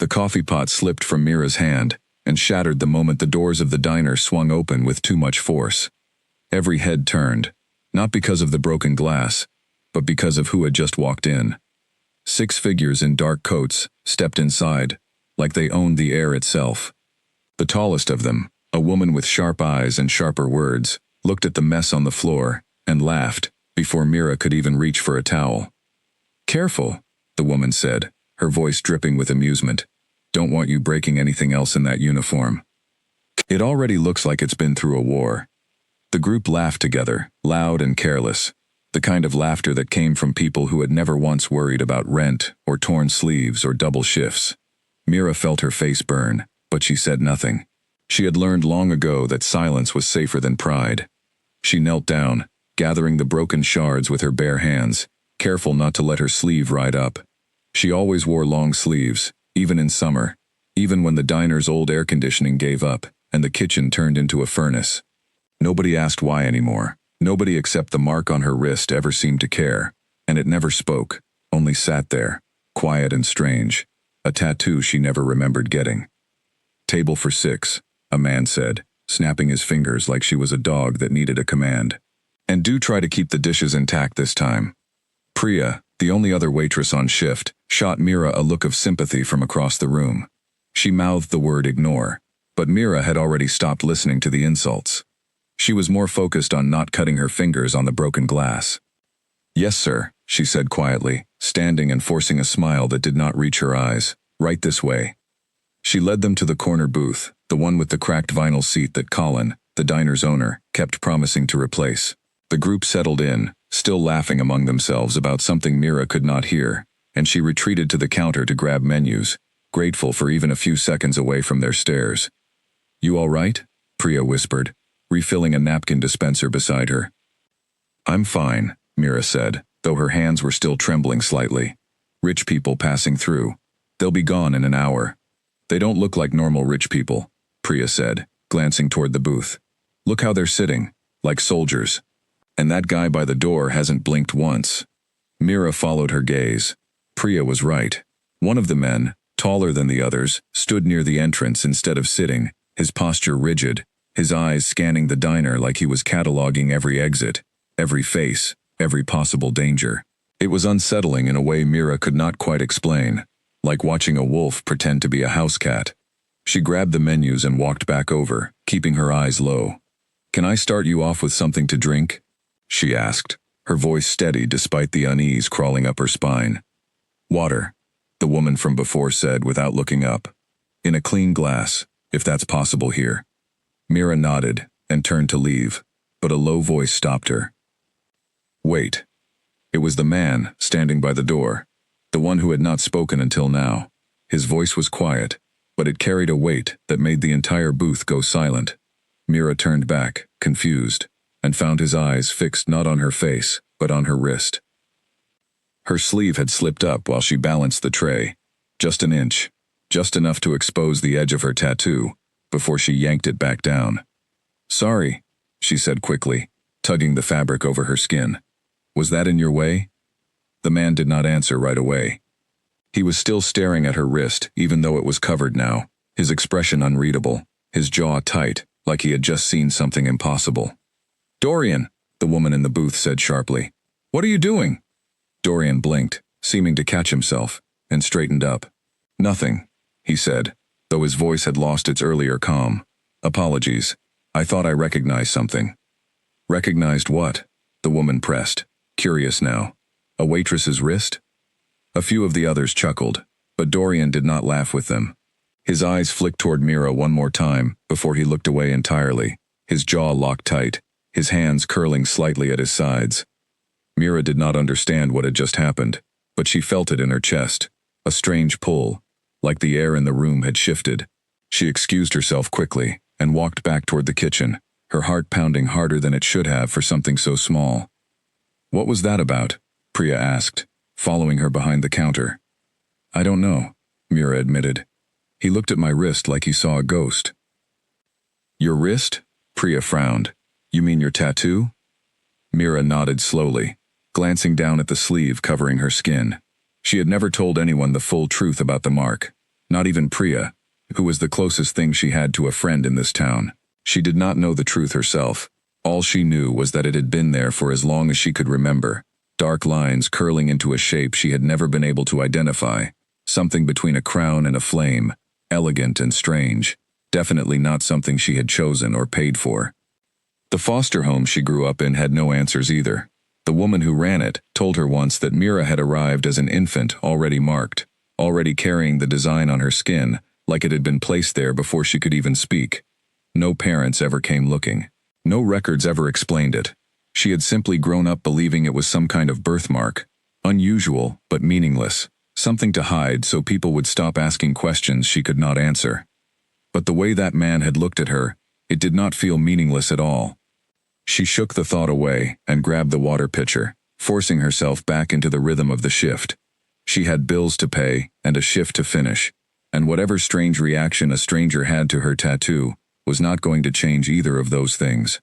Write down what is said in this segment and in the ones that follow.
The coffee pot slipped from Mira's hand and shattered the moment the doors of the diner swung open with too much force. Every head turned, not because of the broken glass, but because of who had just walked in. 6 figures in dark coats stepped inside, like they owned the air itself. The tallest of them, a woman with sharp eyes and sharper words, looked at the mess on the floor and laughed before Mira could even reach for a towel. "Careful," the woman said, her voice dripping with amusement. "Don't want you breaking anything else in that uniform. It already looks like it's been through a war." The group laughed together, loud and careless, the kind of laughter that came from people who had never once worried about rent or torn sleeves or double shifts. Mira felt her face burn, but she said nothing. She had learned long ago that silence was safer than pride. She knelt down, gathering the broken shards with her bare hands, careful not to let her sleeve ride up. She always wore long sleeves, even in summer, even when the diner's old air conditioning gave up and the kitchen turned into a furnace. Nobody asked why anymore. Nobody except the mark on her wrist ever seemed to care, and it never spoke, only sat there, quiet and strange, a tattoo she never remembered getting. "Table for 6, a man said, snapping his fingers like she was a dog that needed a command. "And do try to keep the dishes intact this time." Priya, the only other waitress on shift, shot Mira a look of sympathy from across the room. She mouthed the word ignore, but Mira had already stopped listening to the insults. She was more focused on not cutting her fingers on the broken glass. "Yes, sir," she said quietly, standing and forcing a smile that did not reach her eyes. "Right this way." She led them to the corner booth, the one with the cracked vinyl seat that Colin, the diner's owner, kept promising to replace. The group settled in, still laughing among themselves about something Mira could not hear, and she retreated to the counter to grab menus, grateful for even a few seconds away from their stares. "You all right?" Priya whispered, refilling a napkin dispenser beside her. "I'm fine," Mira said, though her hands were still trembling slightly. "Rich people passing through. They'll be gone in an hour." "They don't look like normal rich people," Priya said, glancing toward the booth. "Look how they're sitting, like soldiers. And that guy by the door hasn't blinked once." Mira followed her gaze. Priya was right. One of the men, taller than the others, stood near the entrance instead of sitting, his posture rigid, his eyes scanning the diner like he was cataloging every exit, every face, every possible danger. It was unsettling in a way Mira could not quite explain, like watching a wolf pretend to be a house cat. She grabbed the menus and walked back over, keeping her eyes low. "Can I start you off with something to drink?" she asked, her voice steady despite the unease crawling up her spine. "Water," the woman from before said without looking up. "In a clean glass, if that's possible here." Mira nodded and turned to leave, but a low voice stopped her. "Wait." It was the man standing by the door, the one who had not spoken until now. His voice was quiet, but it carried a weight that made the entire booth go silent. Mira turned back, confused, and found his eyes fixed not on her face, but on her wrist. Her sleeve had slipped up while she balanced the tray, just an inch, just enough to expose the edge of her tattoo, before she yanked it back down. "Sorry," she said quickly, tugging the fabric over her skin. "Was that in your way?" The man did not answer right away. He was still staring at her wrist, even though it was covered now, his expression unreadable, his jaw tight, like he had just seen something impossible. "Dorian," the woman in the booth said sharply. "What are you doing?" Dorian blinked, seeming to catch himself, and straightened up. "Nothing," he said, though his voice had lost its earlier calm. "Apologies. I thought I recognized something." "Recognized what?" the woman pressed, curious now. "A waitress's wrist?" A few of the others chuckled, but Dorian did not laugh with them. His eyes flicked toward Mira one more time before he looked away entirely, his jaw locked tight, his hands curling slightly at his sides. Mira did not understand what had just happened, but she felt it in her chest, a strange pull, like the air in the room had shifted. She excused herself quickly and walked back toward the kitchen, her heart pounding harder than it should have for something so small. "What was that about?" Priya asked, following her behind the counter. "I don't know," Mira admitted. "He looked at my wrist like he saw a ghost." "Your wrist?" Priya frowned. "You mean your tattoo?" Mira nodded slowly, glancing down at the sleeve covering her skin. She had never told anyone the full truth about the mark. Not even Priya, who was the closest thing she had to a friend in this town. She did not know the truth herself. All she knew was that it had been there for as long as she could remember. Dark lines curling into a shape she had never been able to identify. Something between a crown and a flame. Elegant and strange. Definitely not something she had chosen or paid for. The foster home she grew up in had no answers either. The woman who ran it told her once that Mira had arrived as an infant already marked, already carrying the design on her skin, like it had been placed there before she could even speak. No parents ever came looking. No records ever explained it. She had simply grown up believing it was some kind of birthmark. Unusual, but meaningless. Something to hide so people would stop asking questions she could not answer. But the way that man had looked at her, it did not feel meaningless at all. She shook the thought away and grabbed the water pitcher, forcing herself back into the rhythm of the shift. She had bills to pay and a shift to finish, and whatever strange reaction a stranger had to her tattoo was not going to change either of those things.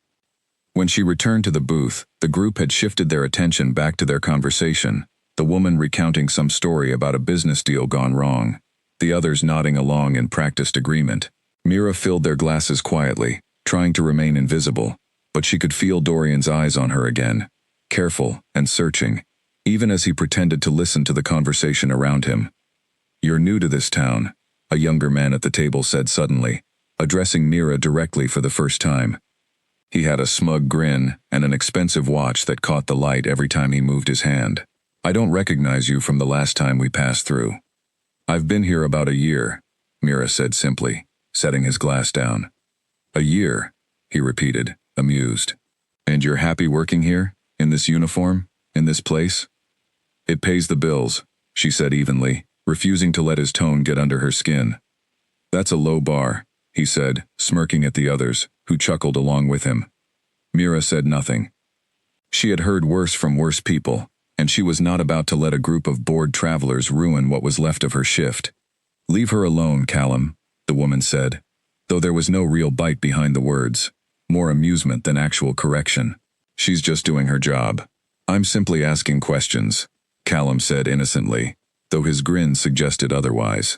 When she returned to the booth, the group had shifted their attention back to their conversation, the woman recounting some story about a business deal gone wrong, the others nodding along in practiced agreement. Mira filled their glasses quietly, trying to remain invisible, but she could feel Dorian's eyes on her again, careful and searching, even as he pretended to listen to the conversation around him. "You're new to this town," a younger man at the table said suddenly, addressing Mira directly for the first time. He had a smug grin and an expensive watch that caught the light every time he moved his hand. "I don't recognize you from the last time we passed through." "I've been here about a year," Mira said simply, setting his glass down. "A year," he repeated, amused. "And you're happy working here, in this uniform, in this place?" "It pays the bills," she said evenly, refusing to let his tone get under her skin. "That's a low bar," he said, smirking at the others, who chuckled along with him. Mira said nothing. She had heard worse from worse people, and she was not about to let a group of bored travelers ruin what was left of her shift. "Leave her alone, Callum," the woman said, though there was no real bite behind the words, more amusement than actual correction. "She's just doing her job. I'm simply asking questions," Callum said innocently, though his grin suggested otherwise.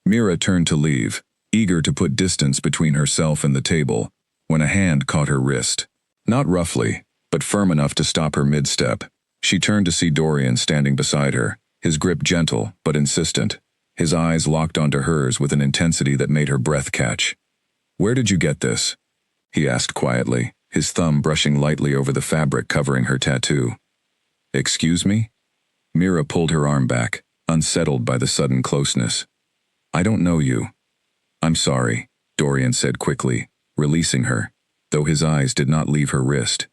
Mira turned to leave, eager to put distance between herself and the table, when a hand caught her wrist. Not roughly, but firm enough to stop her mid-step. She turned to see Dorian standing beside her, his grip gentle but insistent, his eyes locked onto hers with an intensity that made her breath catch. "Where did you get this?" he asked quietly, his thumb brushing lightly over the fabric covering her tattoo. "Excuse me?" Mira pulled her arm back, unsettled by the sudden closeness. "I don't know you." "I'm sorry," Dorian said quickly, releasing her, though his eyes did not leave her wrist.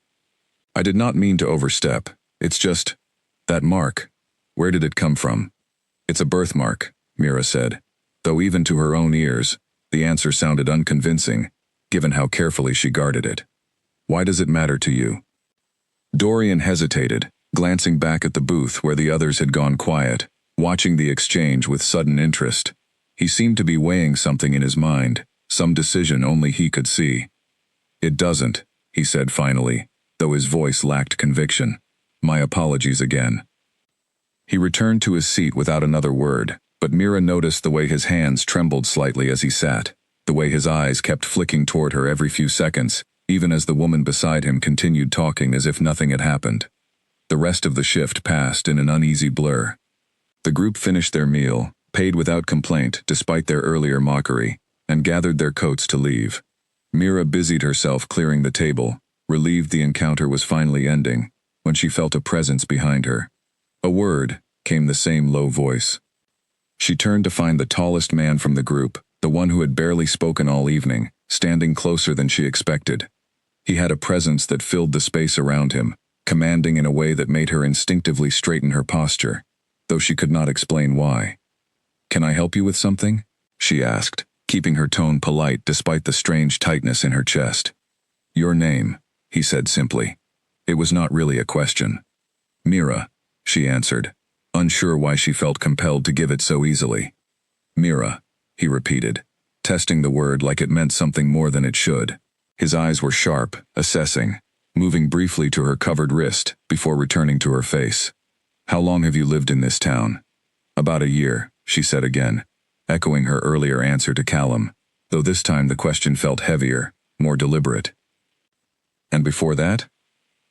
"I did not mean to overstep. It's just, that mark. Where did it come from?" "It's a birthmark," Mira said, though even to her own ears, the answer sounded unconvincing, given how carefully she guarded it. "Why does it matter to you?" Dorian hesitated, glancing back at the booth where the others had gone quiet, watching the exchange with sudden interest. He seemed to be weighing something in his mind, some decision only he could see. "It doesn't," he said finally, though his voice lacked conviction. "My apologies again." He returned to his seat without another word, but Mira noticed the way his hands trembled slightly as he sat, the way his eyes kept flicking toward her every few seconds, even as the woman beside him continued talking as if nothing had happened. The rest of the shift passed in an uneasy blur. The group finished their meal, paid without complaint despite their earlier mockery, and gathered their coats to leave. Mira busied herself clearing the table, relieved the encounter was finally ending, when she felt a presence behind her. "A word," came the same low voice. She turned to find the tallest man from the group, the one who had barely spoken all evening, standing closer than she expected. He had a presence that filled the space around him, commanding in a way that made her instinctively straighten her posture, though she could not explain why. "Can I help you with something?" she asked, keeping her tone polite despite the strange tightness in her chest. "Your name," he said simply. It was not really a question. "Mira," she answered, unsure why she felt compelled to give it so easily. "Mira," he repeated, testing the word like it meant something more than it should. His eyes were sharp, assessing, moving briefly to her covered wrist before returning to her face. "How long have you lived in this town?" "About a year," she said again, echoing her earlier answer to Callum, though this time the question felt heavier, more deliberate. And before that?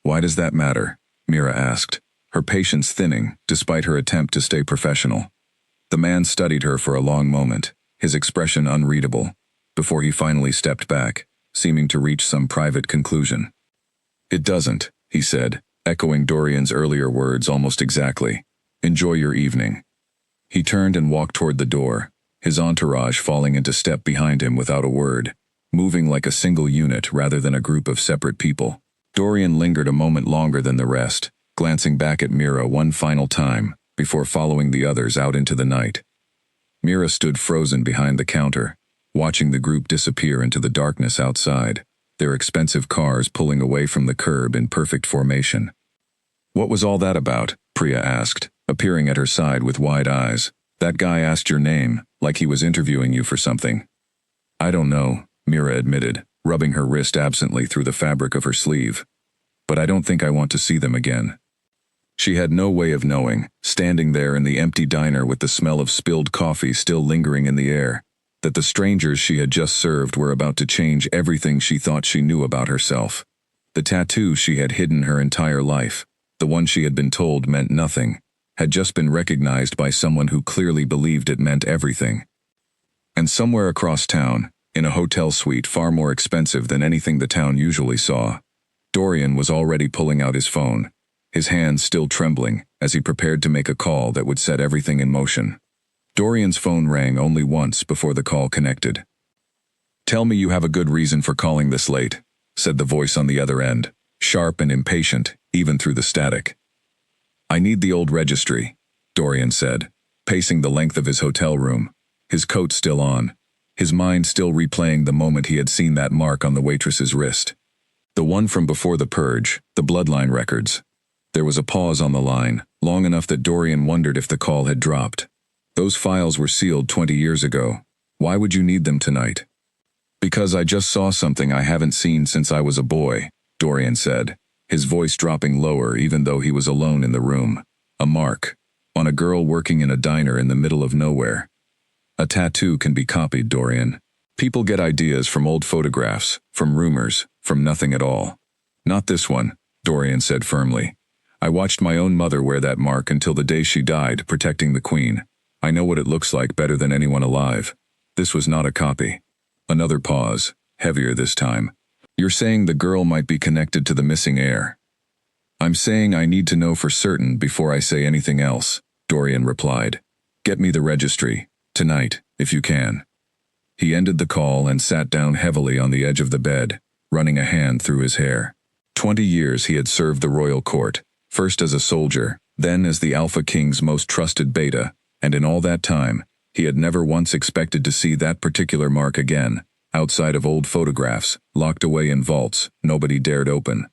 Why does that matter? Mira asked, her patience thinning despite her attempt to stay professional. The man studied her for a long moment, his expression unreadable, before he finally stepped back, seeming to reach some private conclusion. It doesn't, he said, echoing Dorian's earlier words almost exactly. Enjoy your evening. He turned and walked toward the door, his entourage falling into step behind him without a word, moving like a single unit rather than a group of separate people. Dorian lingered a moment longer than the rest, glancing back at Mira one final time, before following the others out into the night. Mira stood frozen behind the counter, watching the group disappear into the darkness outside, their expensive cars pulling away from the curb in perfect formation. What was all that about? Priya asked, appearing at her side with wide eyes. That guy asked your name, like he was interviewing you for something. I don't know, Mira admitted, rubbing her wrist absently through the fabric of her sleeve. But I don't think I want to see them again. She had no way of knowing, standing there in the empty diner with the smell of spilled coffee still lingering in the air, that the strangers she had just served were about to change everything she thought she knew about herself. The tattoo she had hidden her entire life, the one she had been told meant nothing, had just been recognized by someone who clearly believed it meant everything. And somewhere across town, in a hotel suite far more expensive than anything the town usually saw, Dorian was already pulling out his phone, his hands still trembling as he prepared to make a call that would set everything in motion. Dorian's phone rang only once before the call connected. Tell me you have a good reason for calling this late, said the voice on the other end, sharp and impatient, even through the static. I need the old registry, Dorian said, pacing the length of his hotel room, his coat still on, his mind still replaying the moment he had seen that mark on the waitress's wrist. The one from before the purge, the bloodline records. There was a pause on the line, long enough that Dorian wondered if the call had dropped. Those files were sealed 20 years ago. Why would you need them tonight? Because I just saw something I haven't seen since I was a boy, Dorian said, his voice dropping lower even though he was alone in the room. A mark. On a girl working in a diner in the middle of nowhere. A tattoo can be copied, Dorian. People get ideas from old photographs, from rumors, from nothing at all. Not this one, Dorian said firmly. I watched my own mother wear that mark until the day she died, protecting the queen. I know what it looks like better than anyone alive. This was not a copy. Another pause, heavier this time. You're saying the girl might be connected to the missing heir. I'm saying I need to know for certain before I say anything else, Dorian replied. Get me the registry, tonight, if you can. He ended the call and sat down heavily on the edge of the bed, running a hand through his hair. 20 years he had served the royal court, first as a soldier, then as the Alpha King's most trusted beta, and in all that time, he had never once expected to see that particular mark again, outside of old photographs, locked away in vaults nobody dared open.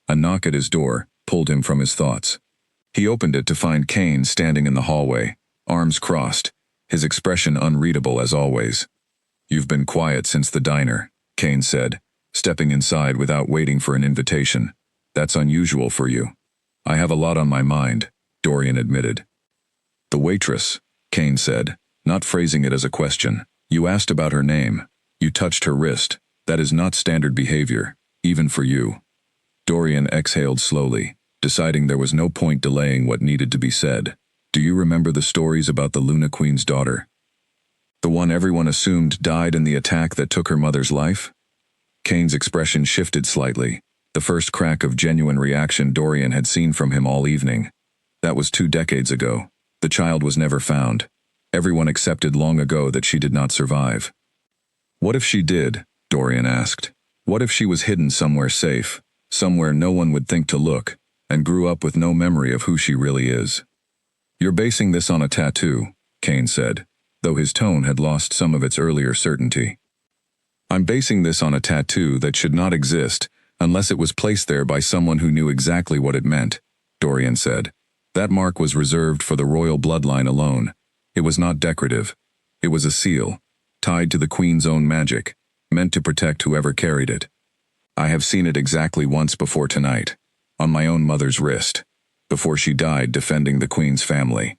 A knock at his door pulled him from his thoughts. He opened it to find Kane standing in the hallway, arms crossed, his expression unreadable as always. You've been quiet since the diner, Kane said, stepping inside without waiting for an invitation. That's unusual for you. I have a lot on my mind, Dorian admitted. The waitress, Kane said, not phrasing it as a question. You asked about her name. You touched her wrist. That is not standard behavior, even for you. Dorian exhaled slowly, deciding there was no point delaying what needed to be said. Do you remember the stories about the Luna Queen's daughter? The one everyone assumed died in the attack that took her mother's life? Kane's expression shifted slightly, the first crack of genuine reaction Dorian had seen from him all evening. That was 2 decades ago. The child was never found. Everyone accepted long ago that she did not survive. What if she did? Dorian asked. What if she was hidden somewhere safe, somewhere no one would think to look, and grew up with no memory of who she really is? You're basing this on a tattoo, Kane said, though his tone had lost some of its earlier certainty. I'm basing this on a tattoo that should not exist unless it was placed there by someone who knew exactly what it meant, Dorian said. That mark was reserved for the royal bloodline alone. It was not decorative. It was a seal, tied to the Queen's own magic, meant to protect whoever carried it. I have seen it exactly once before tonight, on my own mother's wrist, before she died defending the Queen's family.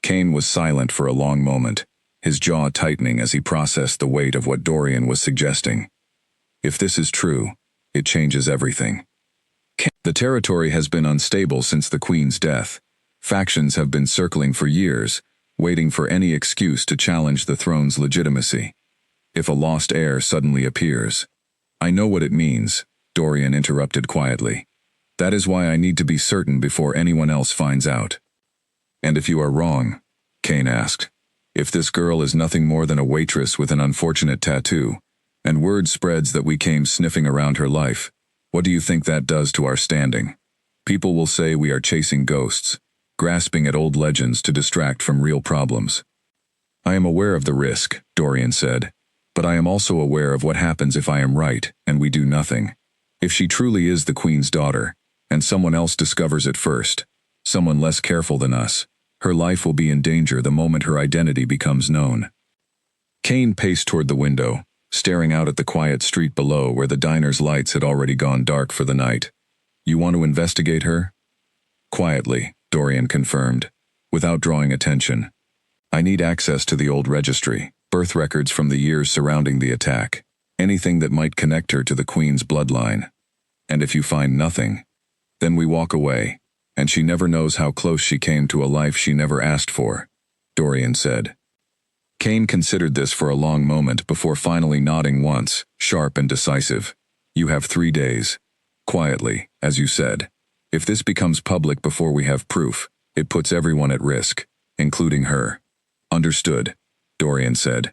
Kane was silent for a long moment, his jaw tightening as he processed the weight of what Dorian was suggesting. If this is true, it changes everything. The territory has been unstable since the Queen's death. Factions have been circling for years, waiting for any excuse to challenge the throne's legitimacy. If a lost heir suddenly appears. I know what it means, Dorian interrupted quietly. That is why I need to be certain before anyone else finds out. And if you are wrong, Kane asked, if this girl is nothing more than a waitress with an unfortunate tattoo, and word spreads that we came sniffing around her life, what do you think that does to our standing? People will say we are chasing ghosts, grasping at old legends to distract from real problems. I am aware of the risk, Dorian said, but I am also aware of what happens if I am right and we do nothing. If she truly is the Queen's daughter, and someone else discovers it first, someone less careful than us, her life will be in danger the moment her identity becomes known. Kane paced toward the window, staring out at the quiet street below where the diner's lights had already gone dark for the night. You want to investigate her? Quietly, Dorian confirmed, without drawing attention. I need access to the old registry, birth records from the years surrounding the attack, anything that might connect her to the Queen's bloodline. And if you find nothing, then we walk away, and she never knows how close she came to a life she never asked for, Dorian said. Kane considered this for a long moment before finally nodding once, sharp and decisive. You have 3 days. Quietly, as you said. If this becomes public before we have proof, it puts everyone at risk, including her. Understood, Dorian said.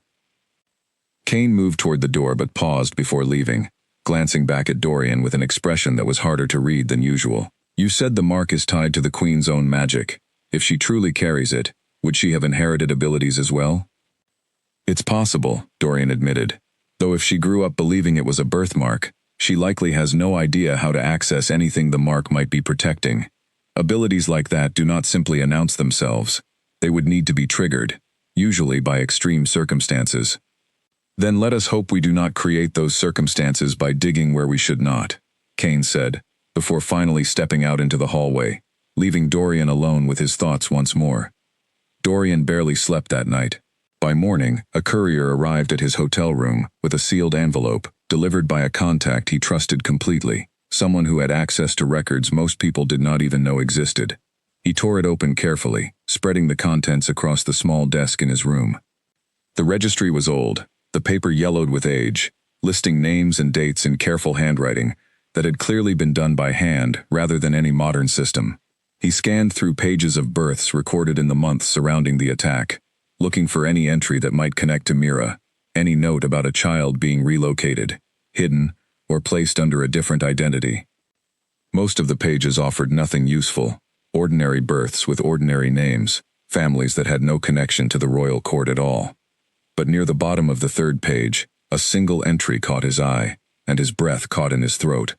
Kane moved toward the door but paused before leaving, glancing back at Dorian with an expression that was harder to read than usual. You said the mark is tied to the Queen's own magic. If she truly carries it, would she have inherited abilities as well? It's possible, Dorian admitted, though if she grew up believing it was a birthmark, she likely has no idea how to access anything the mark might be protecting. Abilities like that do not simply announce themselves. They would need to be triggered, usually by extreme circumstances. Then let us hope we do not create those circumstances by digging where we should not, Kane said, before finally stepping out into the hallway, leaving Dorian alone with his thoughts once more. Dorian barely slept that night. By morning, a courier arrived at his hotel room with a sealed envelope, delivered by a contact he trusted completely, someone who had access to records most people did not even know existed. He tore it open carefully, spreading the contents across the small desk in his room. The registry was old, the paper yellowed with age, listing names and dates in careful handwriting that had clearly been done by hand rather than any modern system. He scanned through pages of births recorded in the months surrounding the attack, looking for any entry that might connect to Mira, any note about a child being relocated, hidden, or placed under a different identity. Most of the pages offered nothing useful, ordinary births with ordinary names, families that had no connection to the royal court at all. But near the bottom of the third page, a single entry caught his eye, and his breath caught in his throat.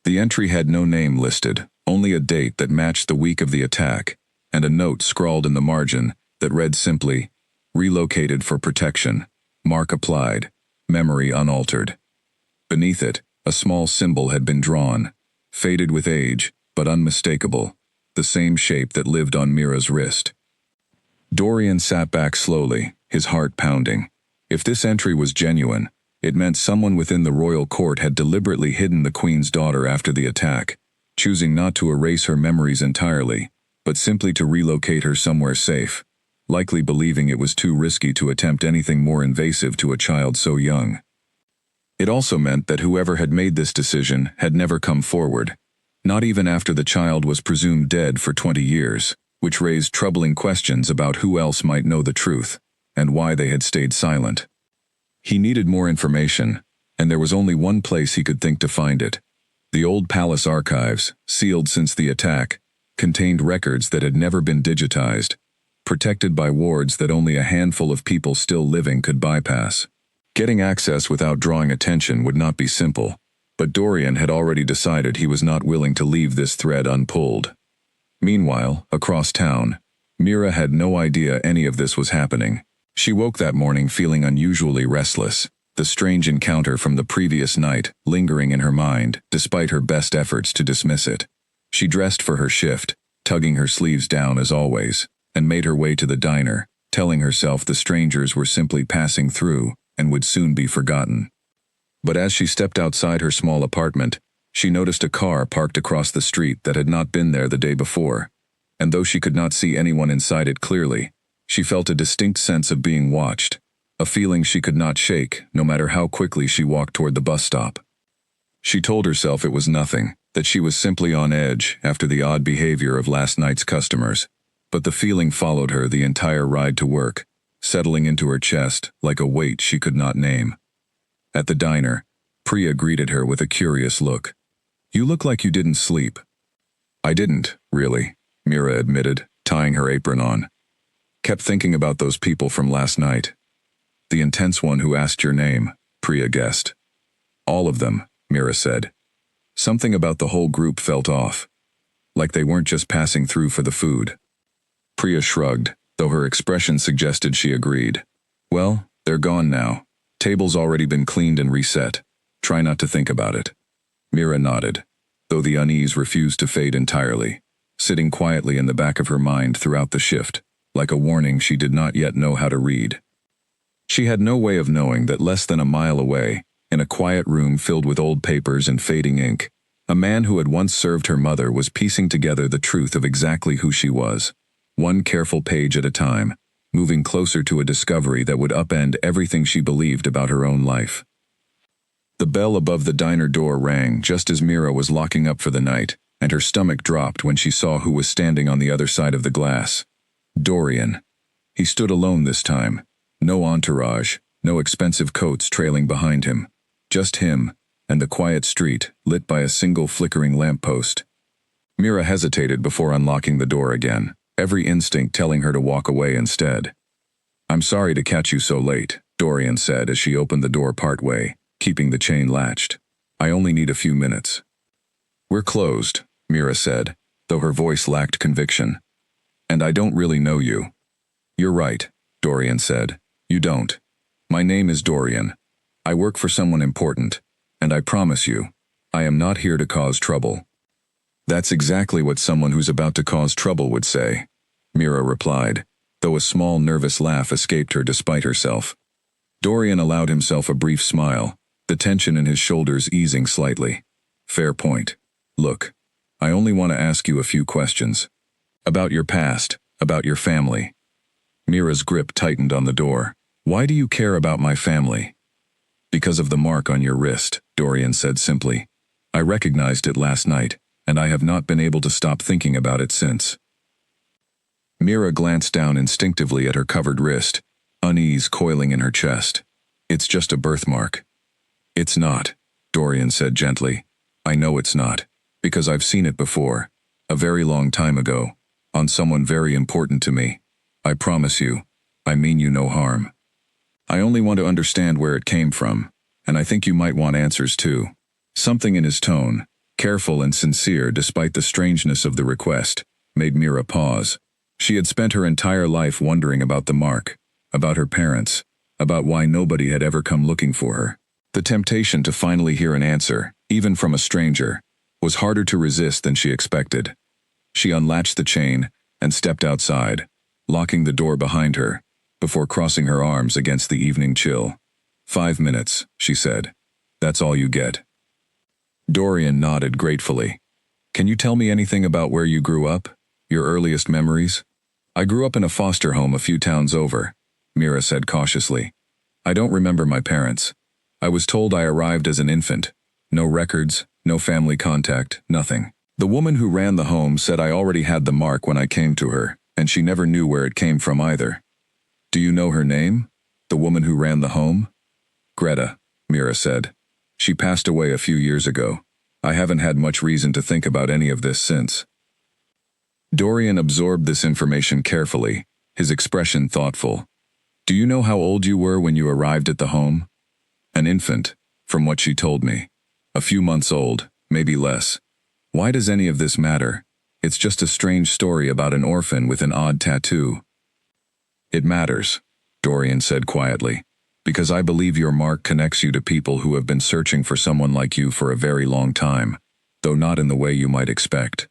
The entry had no name listed, only a date that matched the week of the attack, and a note scrawled in the margin that read simply, relocated for protection, mark applied, memory unaltered. Beneath it, a small symbol had been drawn, faded with age, but unmistakable, the same shape that lived on Mira's wrist. Dorian sat back slowly, his heart pounding. If this entry was genuine, it meant someone within the royal court had deliberately hidden the Queen's daughter after the attack, choosing not to erase her memories entirely, but simply to relocate her somewhere safe, likely believing it was too risky to attempt anything more invasive to a child so young. It also meant that whoever had made this decision had never come forward, not even after the child was presumed dead for 20 years, which raised troubling questions about who else might know the truth, and why they had stayed silent. He needed more information, and there was only one place he could think to find it. The old palace archives, sealed since the attack, contained records that had never been digitized, protected by wards that only a handful of people still living could bypass. Getting access without drawing attention would not be simple, but Dorian had already decided he was not willing to leave this thread unpulled. Meanwhile, across town, Mira had no idea any of this was happening. She woke that morning feeling unusually restless, the strange encounter from the previous night lingering in her mind despite her best efforts to dismiss it. She dressed for her shift, tugging her sleeves down as always, and made her way to the diner, telling herself the strangers were simply passing through and would soon be forgotten. But as she stepped outside her small apartment, she noticed a car parked across the street that had not been there the day before, and though she could not see anyone inside it clearly, she felt a distinct sense of being watched, a feeling she could not shake no matter how quickly she walked toward the bus stop. She told herself it was nothing, that she was simply on edge after the odd behavior of last night's customers, but the feeling followed her the entire ride to work, settling into her chest like a weight she could not name. At the diner, Priya greeted her with a curious look. "You look like you didn't sleep." "I didn't, really," Mira admitted, tying her apron on. "Kept thinking about those people from last night." "The intense one who asked your name," Priya guessed. "All of them," Mira said. Something about the whole group felt off, like they weren't just passing through for the food. Priya shrugged, though her expression suggested she agreed. "Well, they're gone now. Table's already been cleaned and reset. Try not to think about it." Mira nodded, though the unease refused to fade entirely, sitting quietly in the back of her mind throughout the shift, like a warning she did not yet know how to read. She had no way of knowing that less than a mile away, in a quiet room filled with old papers and fading ink, a man who had once served her mother was piecing together the truth of exactly who she was, one careful page at a time, moving closer to a discovery that would upend everything she believed about her own life. The bell above the diner door rang just as Mira was locking up for the night, and her stomach dropped when she saw who was standing on the other side of the glass. Dorian. He stood alone this time. No entourage, no expensive coats trailing behind him. Just him, and the quiet street, lit by a single flickering lamppost. Mira hesitated before unlocking the door again, every instinct telling her to walk away instead. "I'm sorry to catch you so late," Dorian said as she opened the door partway, keeping the chain latched. "I only need a few minutes." "We're closed," Mira said, though her voice lacked conviction. "And I don't really know you." "You're right," Dorian said. "You don't. My name is Dorian. I work for someone important, and I promise you, I am not here to cause trouble." "That's exactly what someone who's about to cause trouble would say," Mira replied, though a small nervous laugh escaped her despite herself. Dorian allowed himself a brief smile, the tension in his shoulders easing slightly. "Fair point. Look, I only want to ask you a few questions. About your past, about your family." Mira's grip tightened on the door. "Why do you care about my family?" "Because of the mark on your wrist," Dorian said simply. "I recognized it last night, and I have not been able to stop thinking about it since." Mira glanced down instinctively at her covered wrist, unease coiling in her chest. "It's just a birthmark." "It's not," Dorian said gently. "I know it's not, because I've seen it before, a very long time ago, on someone very important to me. I promise you, I mean you no harm. I only want to understand where it came from, and I think you might want answers too." Something in his tone, careful and sincere despite the strangeness of the request, made Mira pause. She had spent her entire life wondering about the mark, about her parents, about why nobody had ever come looking for her. The temptation to finally hear an answer, even from a stranger, was harder to resist than she expected. She unlatched the chain and stepped outside, locking the door behind her, before crossing her arms against the evening chill. "5 minutes," she said. "That's all you get." Dorian nodded gratefully. "Can you tell me anything about where you grew up? Your earliest memories?" "I grew up in a foster home a few towns over," Mira said cautiously. "I don't remember my parents. I was told I arrived as an infant. No records, no family contact, nothing. The woman who ran the home said I already had the mark when I came to her, and she never knew where it came from either." "Do you know her name? The woman who ran the home?" "Greta," Mira said. "She passed away a few years ago. I haven't had much reason to think about any of this since." Dorian absorbed this information carefully, his expression thoughtful. "Do you know how old you were when you arrived at the home?" "An infant, from what she told me. A few months old, maybe less. Why does any of this matter? It's just a strange story about an orphan with an odd tattoo." "It matters," Dorian said quietly, "because I believe your mark connects you to people who have been searching for someone like you for a very long time, though not in the way you might expect."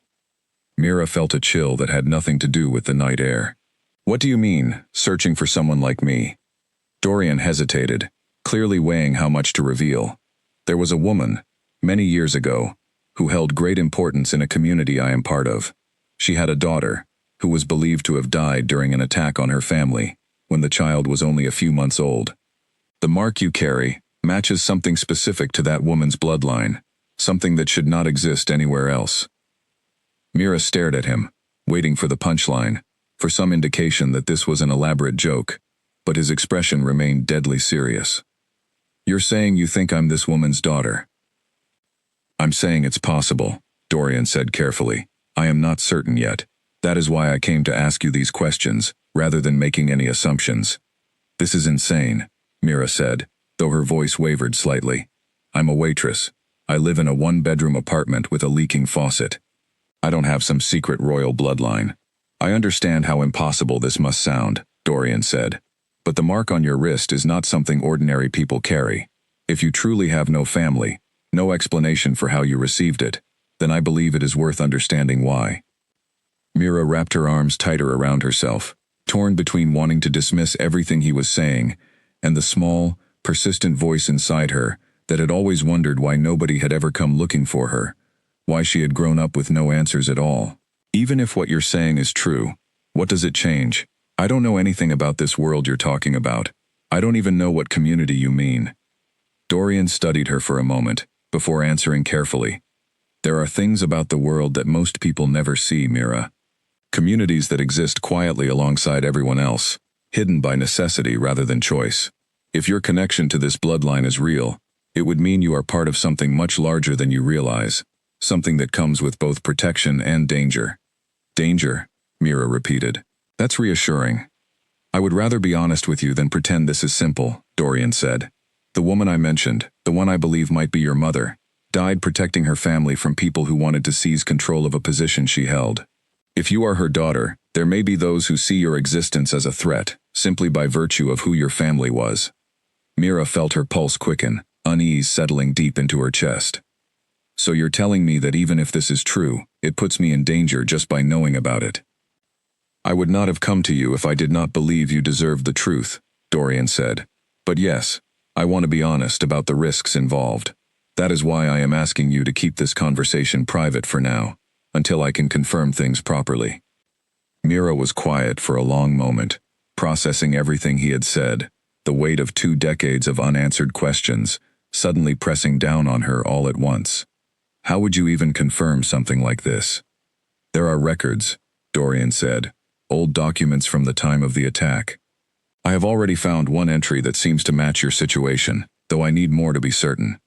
Mira felt a chill that had nothing to do with the night air. What do you mean, searching for someone like me? Dorian hesitated, clearly weighing how much to reveal. There was a woman, many years ago, who held great importance in a community I am part of. She had a daughter, who was believed to have died during an attack on her family, when the child was only a few months old. The mark you carry matches something specific to that woman's bloodline, something that should not exist anywhere else. Mira stared at him, waiting for the punchline, for some indication that this was an elaborate joke, but his expression remained deadly serious. You're saying you think I'm this woman's daughter? I'm saying it's possible, Dorian said carefully. I am not certain yet. That is why I came to ask you these questions, rather than making any assumptions. This is insane, Mira said, though her voice wavered slightly. I'm a waitress. I live in a one-bedroom apartment with a leaking faucet. I don't have some secret royal bloodline. I understand how impossible this must sound, Dorian said. But the mark on your wrist is not something ordinary people carry. If you truly have no family, no explanation for how you received it, then I believe it is worth understanding why. Mira wrapped her arms tighter around herself, torn between wanting to dismiss everything he was saying and the small, persistent voice inside her that had always wondered why nobody had ever come looking for her, why she had grown up with no answers at all. Even if what you're saying is true, what does it change? I don't know anything about this world you're talking about. I don't even know what community you mean. Dorian studied her for a moment, before answering carefully. There are things about the world that most people never see, Mira. Communities that exist quietly alongside everyone else, hidden by necessity rather than choice. If your connection to this bloodline is real, it would mean you are part of something much larger than you realize, something that comes with both protection and danger. Danger, Mira repeated. That's reassuring. I would rather be honest with you than pretend this is simple, Dorian said. The woman I mentioned, the one I believe might be your mother, died protecting her family from people who wanted to seize control of a position she held. If you are her daughter, there may be those who see your existence as a threat, simply by virtue of who your family was. Mira felt her pulse quicken, unease settling deep into her chest. So you're telling me that even if this is true, it puts me in danger just by knowing about it? I would not have come to you if I did not believe you deserved the truth, Dorian said. But yes, I want to be honest about the risks involved. That is why I am asking you to keep this conversation private for now, until I can confirm things properly. Mira was quiet for a long moment, processing everything he had said, the weight of 2 decades of unanswered questions, suddenly pressing down on her all at once. How would you even confirm something like this? There are records, Dorian said, old documents from the time of the attack. I have already found one entry that seems to match your situation, though I need more to be certain.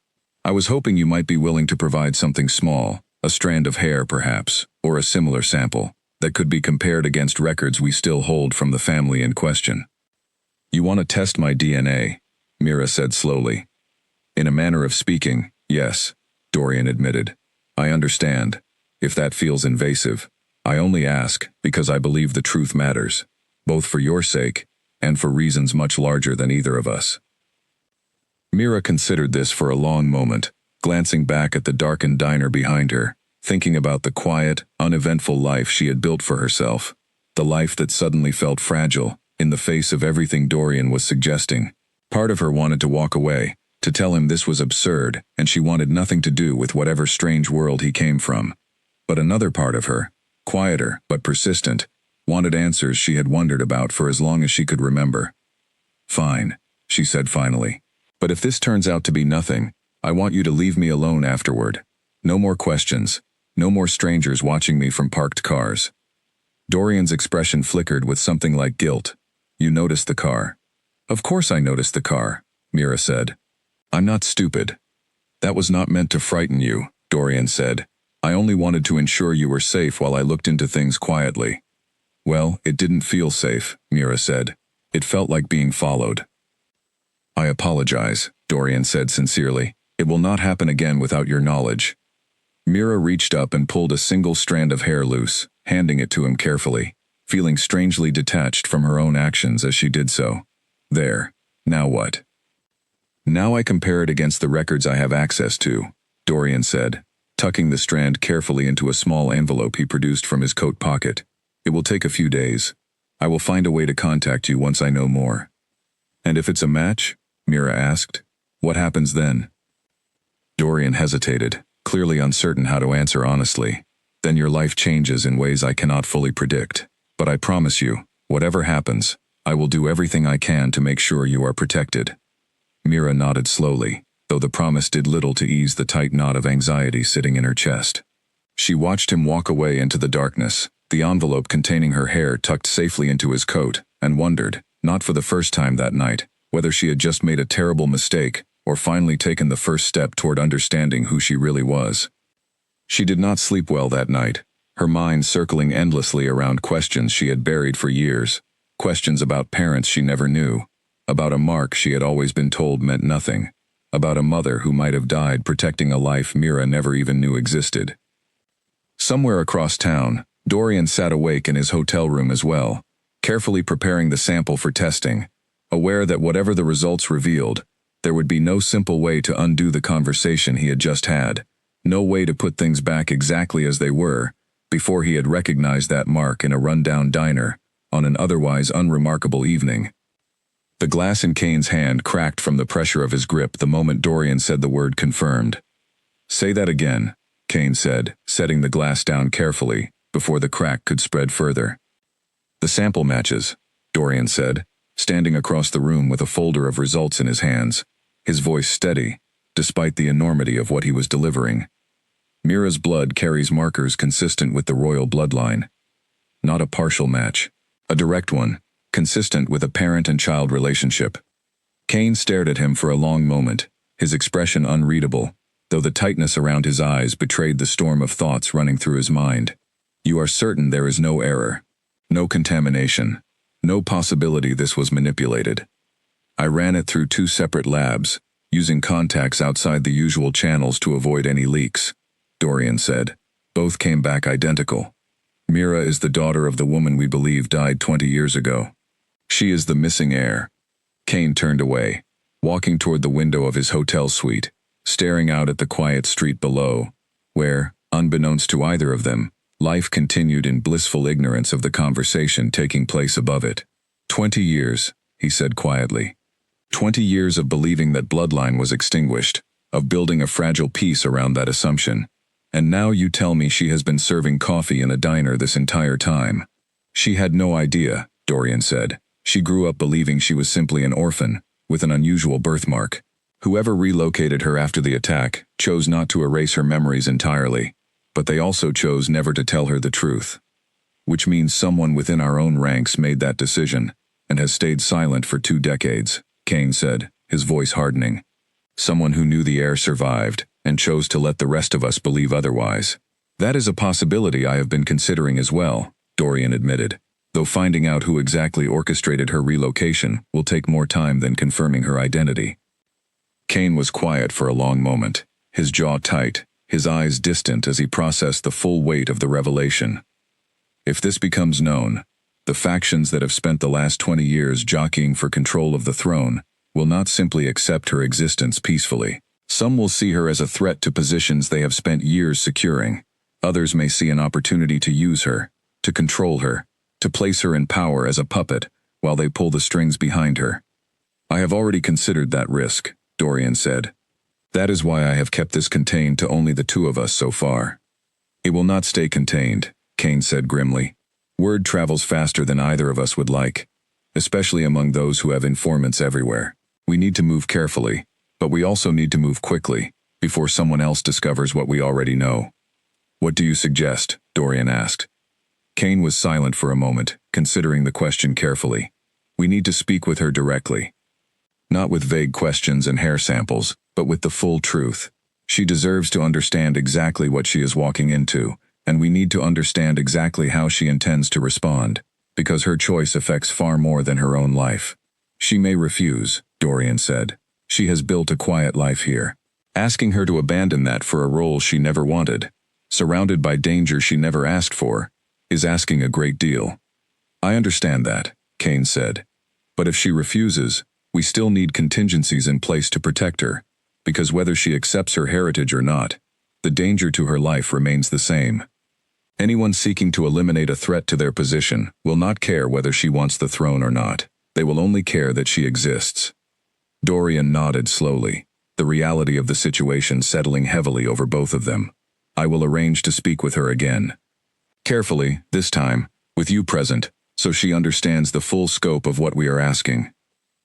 I was hoping you might be willing to provide something small, a strand of hair perhaps, or a similar sample, that could be compared against records we still hold from the family in question. You want to test my DNA, Mira said slowly. In a manner of speaking, yes, Dorian admitted. I understand. If that feels invasive, I only ask because I believe the truth matters, both for your sake and for reasons much larger than either of us. Mira considered this for a long moment, glancing back at the darkened diner behind her, thinking about the quiet, uneventful life she had built for herself, the life that suddenly felt fragile in the face of everything Dorian was suggesting. Part of her wanted to walk away, to tell him this was absurd and she wanted nothing to do with whatever strange world he came from. But another part of her, quieter but persistent, wanted answers she had wondered about for as long as she could remember. Fine, she said finally. But if this turns out to be nothing, I want you to leave me alone afterward. No more questions. No more strangers watching me from parked cars. Dorian's expression flickered with something like guilt. You noticed the car. Of course I noticed the car, Mira said. I'm not stupid. That was not meant to frighten you, Dorian said. I only wanted to ensure you were safe while I looked into things quietly. Well, it didn't feel safe, Mira said. It felt like being followed. I apologize, Dorian said sincerely. It will not happen again without your knowledge. Mira reached up and pulled a single strand of hair loose, handing it to him carefully, feeling strangely detached from her own actions as she did so. There. Now what? Now I compare it against the records I have access to, Dorian said, tucking the strand carefully into a small envelope he produced from his coat pocket. It will take a few days. I will find a way to contact you once I know more. And if it's a match? Mira asked. What happens then? Dorian hesitated, clearly uncertain how to answer honestly. Then your life changes in ways I cannot fully predict. But I promise you, whatever happens, I will do everything I can to make sure you are protected. Mira nodded slowly, though the promise did little to ease the tight knot of anxiety sitting in her chest. She watched him walk away into the darkness, the envelope containing her hair tucked safely into his coat, and wondered, not for the first time that night, whether she had just made a terrible mistake or finally taken the first step toward understanding who she really was. She did not sleep well that night, her mind circling endlessly around questions she had buried for years, questions about parents she never knew, about a mark she had always been told meant nothing, about a mother who might have died protecting a life Mira never even knew existed. Somewhere across town, Dorian sat awake in his hotel room as well, carefully preparing the sample for testing, aware that whatever the results revealed, there would be no simple way to undo the conversation he had just had, no way to put things back exactly as they were, before he had recognized that mark in a rundown diner, on an otherwise unremarkable evening. The glass in Kane's hand cracked from the pressure of his grip the moment Dorian said the word confirmed. Say that again, Kane said, setting the glass down carefully, before the crack could spread further. The sample matches, Dorian said, standing across the room with a folder of results in his hands, his voice steady, despite the enormity of what he was delivering. Mira's blood carries markers consistent with the royal bloodline. Not a partial match. A direct one, consistent with a parent and child relationship. Kane stared at him for a long moment, his expression unreadable, though the tightness around his eyes betrayed the storm of thoughts running through his mind. You are certain there is no error, no contamination, no possibility this was manipulated. I ran it through 2 separate labs, using contacts outside the usual channels to avoid any leaks, Dorian said. Both came back identical. Mira is the daughter of the woman we believe died 20 years ago. She is the missing heir. Kane turned away, walking toward the window of his hotel suite, staring out at the quiet street below, where, unbeknownst to either of them, life continued in blissful ignorance of the conversation taking place above it. 20 years, he said quietly. 20 years of believing that bloodline was extinguished, of building a fragile peace around that assumption. And now you tell me she has been serving coffee in a diner this entire time. She had no idea, Dorian said. She grew up believing she was simply an orphan, with an unusual birthmark. Whoever relocated her after the attack chose not to erase her memories entirely, but they also chose never to tell her the truth. Which means someone within our own ranks made that decision, and has stayed silent for 2 decades, Kane said, his voice hardening. Someone who knew the heir survived, and chose to let the rest of us believe otherwise. That is a possibility I have been considering as well, Dorian admitted, though finding out who exactly orchestrated her relocation will take more time than confirming her identity. Kane was quiet for a long moment, his jaw tight, his eyes distant as he processed the full weight of the revelation. If this becomes known, the factions that have spent the last 20 years jockeying for control of the throne will not simply accept her existence peacefully. Some will see her as a threat to positions they have spent years securing. Others may see an opportunity to use her, to control her, to place her in power as a puppet while they pull the strings behind her. I have already considered that risk, Dorian said. That is why I have kept this contained to only the 2 of us so far. It will not stay contained, Kane said grimly. Word travels faster than either of us would like, especially among those who have informants everywhere. We need to move carefully, but we also need to move quickly, before someone else discovers what we already know. What do you suggest? Dorian asked. Kane was silent for a moment, considering the question carefully. We need to speak with her directly. Not with vague questions and hair samples, but with the full truth. She deserves to understand exactly what she is walking into, and we need to understand exactly how she intends to respond, because her choice affects far more than her own life. She may refuse, Dorian said. She has built a quiet life here. Asking her to abandon that for a role she never wanted, surrounded by danger she never asked for, is asking a great deal. I understand that, Kane said. But if she refuses, we still need contingencies in place to protect her, because whether she accepts her heritage or not, the danger to her life remains the same. Anyone seeking to eliminate a threat to their position will not care whether she wants the throne or not. They will only care that she exists. Dorian nodded slowly, the reality of the situation settling heavily over both of them. I will arrange to speak with her again. Carefully, this time, with you present, so she understands the full scope of what we are asking.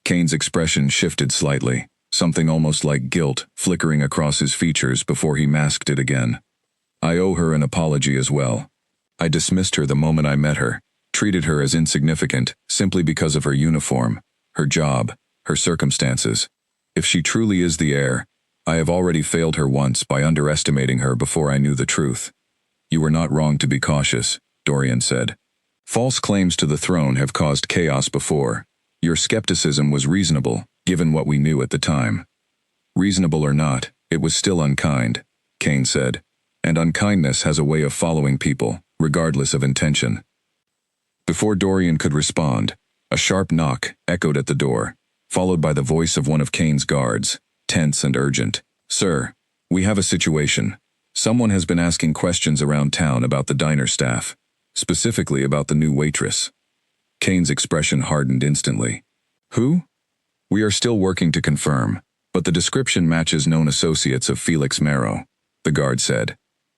Kane's expression shifted slightly, something almost like guilt flickering across his features before he masked it again. I owe her an apology as well. I dismissed her the moment I met her, treated her as insignificant simply because of her uniform, her job, her circumstances. If she truly is the heir, I have already failed her once by underestimating her before I knew the truth. You were not wrong to be cautious, Dorian said. False claims to the throne have caused chaos before. Your skepticism was reasonable, given what we knew at the time. Reasonable or not, it was still unkind, Kane said. And unkindness has a way of following people, regardless of intention. Before Dorian could respond, a sharp knock echoed at the door, followed by the voice of one of Kane's guards, tense and urgent. Sir, we have a situation. Someone has been asking questions around town about the diner staff, specifically about the new waitress. Kane's expression hardened instantly. Who? We are still working to confirm, but the description matches known associates of Felix Marrow, the guard said.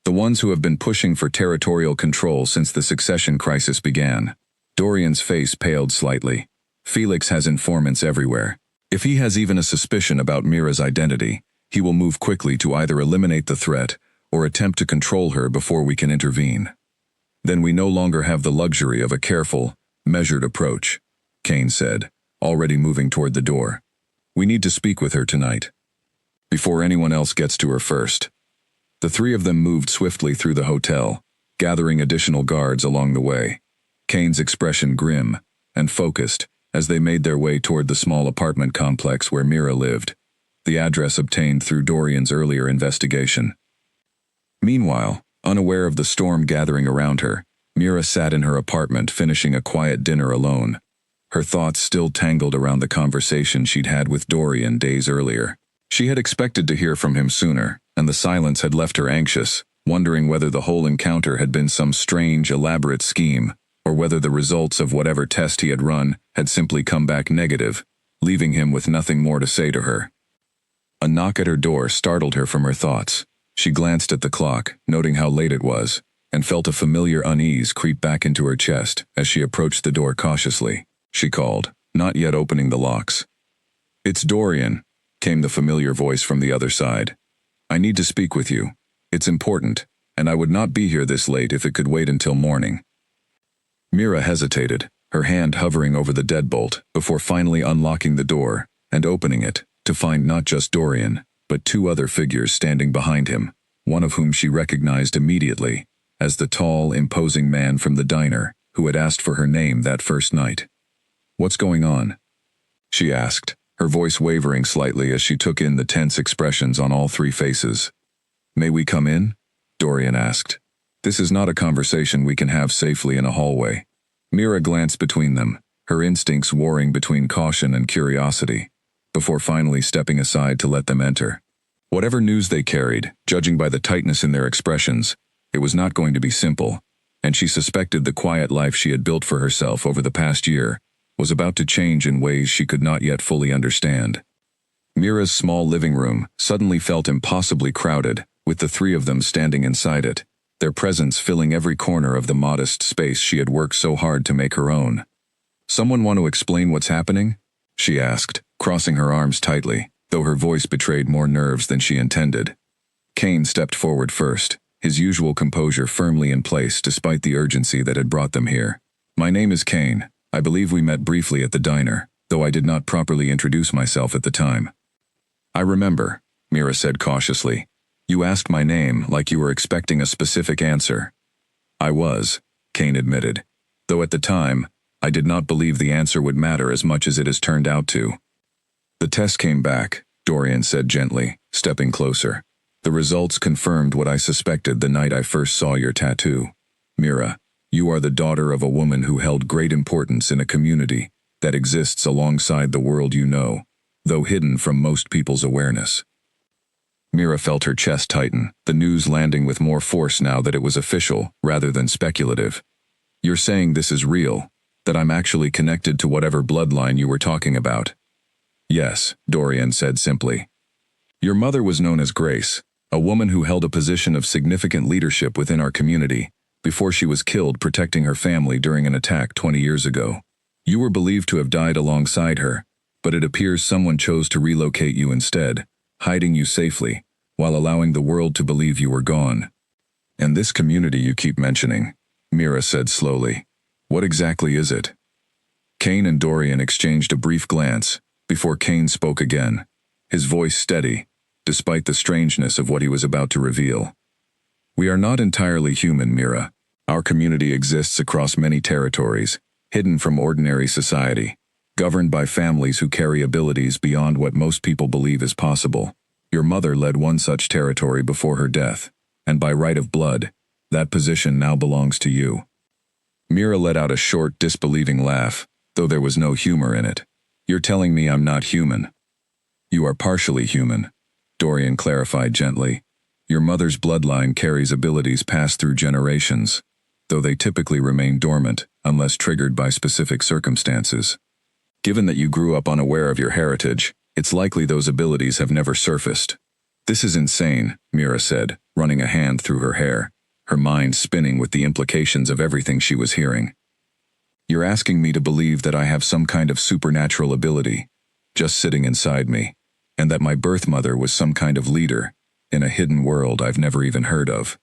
The ones who have been pushing for territorial control since the succession crisis began. Dorian's face paled slightly. Felix has informants everywhere. If he has even a suspicion about Mira's identity, he will move quickly to either eliminate the threat or attempt to control her before we can intervene. Then we no longer have the luxury of a careful, measured approach, Kane said, already moving toward the door. We need to speak with her tonight. Before anyone else gets to her first. The three of them moved swiftly through the hotel, gathering additional guards along the way. Kane's expression grim and focused as they made their way toward the small apartment complex where Mira lived, the address obtained through Dorian's earlier investigation. Meanwhile, unaware of the storm gathering around her, Mira sat in her apartment finishing a quiet dinner alone, her thoughts still tangled around the conversation she'd had with Dorian days earlier. She had expected to hear from him sooner, and the silence had left her anxious, wondering whether the whole encounter had been some strange, elaborate scheme, or whether the results of whatever test he had run had simply come back negative, leaving him with nothing more to say to her. A knock at her door startled her from her thoughts. She glanced at the clock, noting how late it was, and felt a familiar unease creep back into her chest as she approached the door cautiously. She called, not yet opening the locks. It's Dorian, came the familiar voice from the other side. I need to speak with you. It's important, and I would not be here this late if it could wait until morning. Mira hesitated, her hand hovering over the deadbolt, before finally unlocking the door and opening it, to find not just Dorian, but two other figures standing behind him, one of whom she recognized immediately as the tall, imposing man from the diner who had asked for her name that first night. What's going on? She asked, her voice wavering slightly as she took in the tense expressions on all three faces. May we come in? Dorian asked. This is not a conversation we can have safely in a hallway. Mira glanced between them, her instincts warring between caution and curiosity, before finally stepping aside to let them enter. Whatever news they carried, judging by the tightness in their expressions, it was not going to be simple, and she suspected the quiet life she had built for herself over the past year was about to change in ways she could not yet fully understand. Mira's small living room suddenly felt impossibly crowded, with the three of them standing inside it, their presence filling every corner of the modest space she had worked so hard to make her own. Someone want to explain what's happening? She asked, crossing her arms tightly, though her voice betrayed more nerves than she intended. Kane stepped forward first, his usual composure firmly in place despite the urgency that had brought them here. My name is Kane. I believe we met briefly at the diner, though I did not properly introduce myself at the time. I remember, Mira said cautiously. You asked my name like you were expecting a specific answer. I was, Kane admitted, though at the time, I did not believe the answer would matter as much as it has turned out to. The test came back, Dorian said gently, stepping closer. The results confirmed what I suspected the night I first saw your tattoo. Mira, you are the daughter of a woman who held great importance in a community that exists alongside the world you know, though hidden from most people's awareness. Mira felt her chest tighten, the news landing with more force now that it was official, rather than speculative. You're saying this is real, that I'm actually connected to whatever bloodline you were talking about? Yes, Dorian said simply. Your mother was known as Grace, a woman who held a position of significant leadership within our community, before she was killed protecting her family during an attack 20 years ago. You were believed to have died alongside her, but it appears someone chose to relocate you instead, hiding you safely, while allowing the world to believe you were gone. And this community you keep mentioning, Mira said slowly. What exactly is it? Kane and Dorian exchanged a brief glance, before Kane spoke again, his voice steady, despite the strangeness of what he was about to reveal. We are not entirely human, Mira. Our community exists across many territories, hidden from ordinary society, governed by families who carry abilities beyond what most people believe is possible. Your mother led one such territory before her death, and by right of blood, that position now belongs to you. Mira let out a short, disbelieving laugh, though there was no humor in it. You're telling me I'm not human? You are partially human, Dorian clarified gently. Your mother's bloodline carries abilities passed through generations, though they typically remain dormant unless triggered by specific circumstances. Given that you grew up unaware of your heritage, it's likely those abilities have never surfaced. This is insane, Mira said, running a hand through her hair, her mind spinning with the implications of everything she was hearing. You're asking me to believe that I have some kind of supernatural ability, just sitting inside me, and that my birth mother was some kind of leader, in a hidden world I've never even heard of.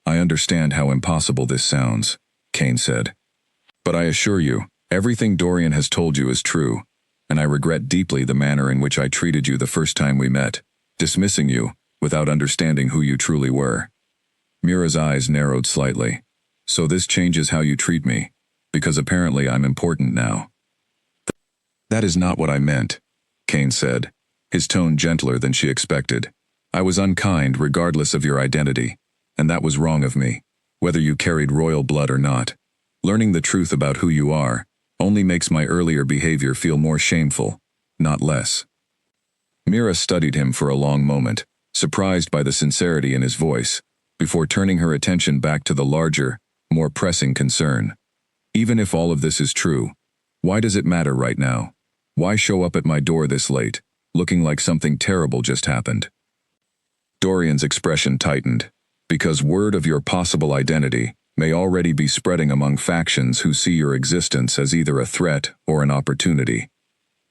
I understand how impossible this sounds, Kane said. But I assure you, everything Dorian has told you is true, and I regret deeply the manner in which I treated you the first time we met, dismissing you, without understanding who you truly were. Mira's eyes narrowed slightly. So this changes how you treat me, because apparently I'm important now. That is not what I meant, Kane said, his tone gentler than she expected. I was unkind regardless of your identity, and that was wrong of me, whether you carried royal blood or not. Learning the truth about who you are only makes my earlier behavior feel more shameful, not less. Mira studied him for a long moment, surprised by the sincerity in his voice, before turning her attention back to the larger, more pressing concern. Even if all of this is true, why does it matter right now? Why show up at my door this late, looking like something terrible just happened? Dorian's expression tightened, because word of your possible identity may already be spreading among factions who see your existence as either a threat or an opportunity.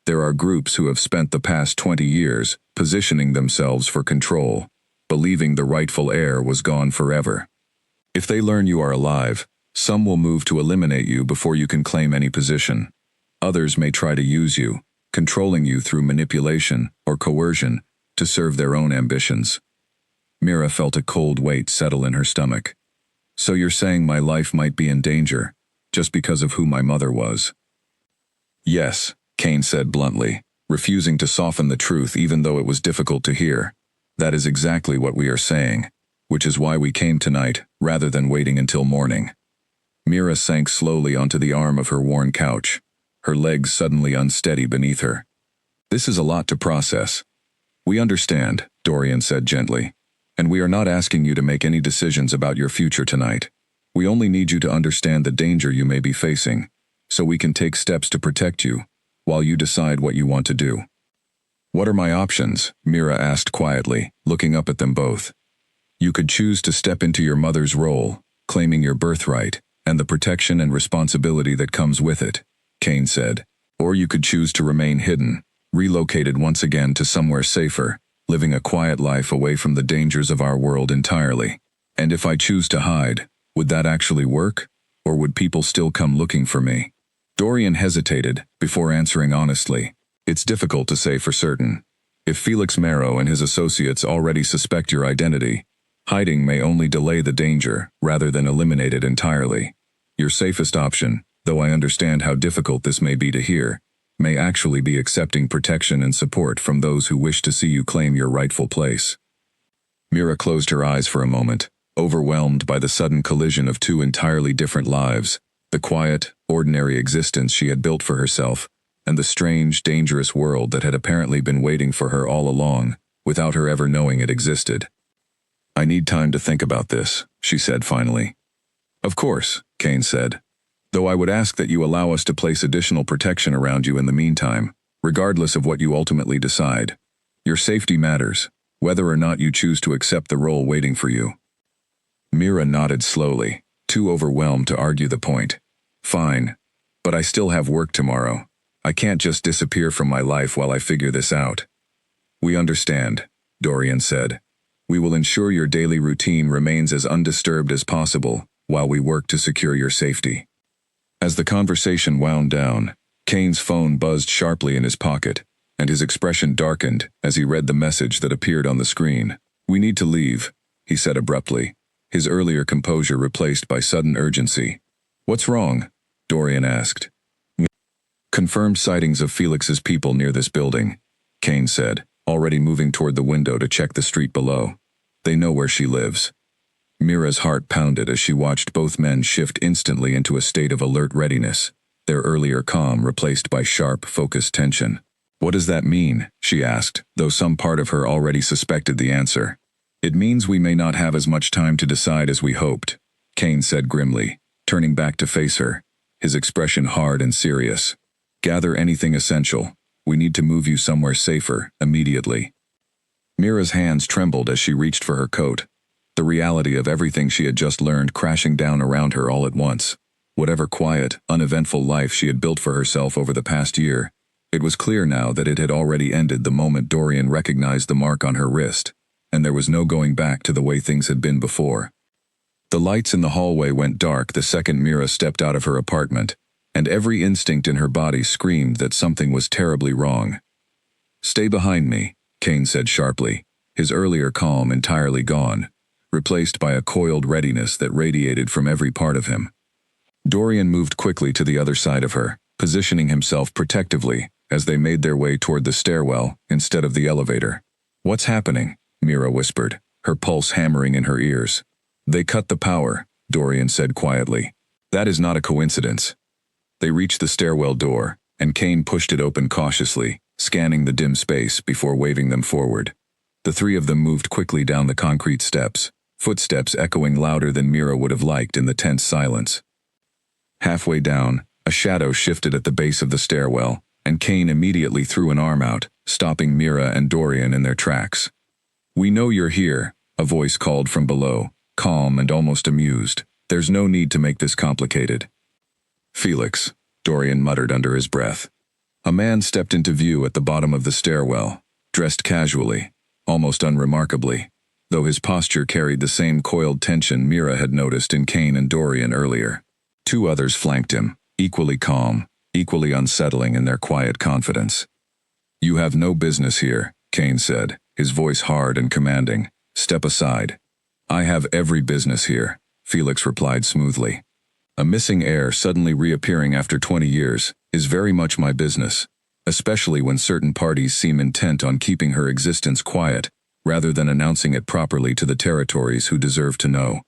There are groups who have spent the past 20 years positioning themselves for control, believing the rightful heir was gone forever. If they learn you are alive, some will move to eliminate you before you can claim any position. Others may try to use you, controlling you through manipulation or coercion to serve their own ambitions. Mira felt a cold weight settle in her stomach. So you're saying my life might be in danger, just because of who my mother was? Yes, Kane said bluntly, refusing to soften the truth even though it was difficult to hear. That is exactly what we are saying, which is why we came tonight, rather than waiting until morning. Mira sank slowly onto the arm of her worn couch, her legs suddenly unsteady beneath her. This is a lot to process. We understand, Dorian said gently, and we are not asking you to make any decisions about your future tonight. We only need you to understand the danger you may be facing, so we can take steps to protect you, while you decide what you want to do. What are my options? Mira asked quietly, looking up at them both. You could choose to step into your mother's role, claiming your birthright, and the protection and responsibility that comes with it, Kane said. Or you could choose to remain hidden, relocated once again to somewhere safer, living a quiet life away from the dangers of our world entirely. And if I choose to hide, would that actually work? Or would people still come looking for me? Dorian hesitated, before answering honestly. It's difficult to say for certain. If Felix Marrow and his associates already suspect your identity, hiding may only delay the danger, rather than eliminate it entirely. Your safest option, though I understand how difficult this may be to hear, may actually be accepting protection and support from those who wish to see you claim your rightful place. Mira closed her eyes for a moment, overwhelmed by the sudden collision of two entirely different lives, the quiet, ordinary existence she had built for herself, and the strange, dangerous world that had apparently been waiting for her all along, without her ever knowing it existed. "I need time to think about this," she said finally. "Of course," Kane said. "Though I would ask that you allow us to place additional protection around you in the meantime, regardless of what you ultimately decide. Your safety matters, whether or not you choose to accept the role waiting for you." Mira nodded slowly, too overwhelmed to argue the point. "Fine. But I still have work tomorrow. I can't just disappear from my life while I figure this out." "We understand," Dorian said. "We will ensure your daily routine remains as undisturbed as possible while we work to secure your safety." As the conversation wound down, Kane's phone buzzed sharply in his pocket, and his expression darkened as he read the message that appeared on the screen. "We need to leave," he said abruptly, his earlier composure replaced by sudden urgency. "What's wrong?" Dorian asked. "Confirmed sightings of Felix's people near this building," Kane said, already moving toward the window to check the street below. "They know where she lives." Mira's heart pounded as she watched both men shift instantly into a state of alert readiness, their earlier calm replaced by sharp, focused tension. "What does that mean?" she asked, though some part of her already suspected the answer. "It means we may not have as much time to decide as we hoped," Kane said grimly, turning back to face her, his expression hard and serious. "Gather anything essential. We need to move you somewhere safer, immediately." Mira's hands trembled as she reached for her coat, the reality of everything she had just learned crashing down around her all at once. Whatever quiet, uneventful life she had built for herself over the past year, it was clear now that it had already ended the moment Dorian recognized the mark on her wrist, and there was no going back to the way things had been before. The lights in the hallway went dark the second Mira stepped out of her apartment, and every instinct in her body screamed that something was terribly wrong. "Stay behind me," Kane said sharply, his earlier calm entirely gone, replaced by a coiled readiness that radiated from every part of him. Dorian moved quickly to the other side of her, positioning himself protectively as they made their way toward the stairwell instead of the elevator. "What's happening?" Mira whispered, her pulse hammering in her ears. "They cut the power," Dorian said quietly. "That is not a coincidence." They reached the stairwell door, and Kane pushed it open cautiously, scanning the dim space before waving them forward. The three of them moved quickly down the concrete steps, footsteps echoing louder than Mira would have liked in the tense silence. Halfway down, a shadow shifted at the base of the stairwell, and Kane immediately threw an arm out, stopping Mira and Dorian in their tracks. "We know you're here," a voice called from below, calm and almost amused. "There's no need to make this complicated." "Felix," Dorian muttered under his breath. A man stepped into view at the bottom of the stairwell, dressed casually, almost unremarkably, though his posture carried the same coiled tension Mira had noticed in Kane and Dorian earlier. Two others flanked him, equally calm, equally unsettling in their quiet confidence. "You have no business here," Kane said, his voice hard and commanding. "Step aside." "I have every business here," Felix replied smoothly. "A missing heir suddenly reappearing after 20 years is very much my business, especially when certain parties seem intent on keeping her existence quiet, rather than announcing it properly to the territories who deserve to know.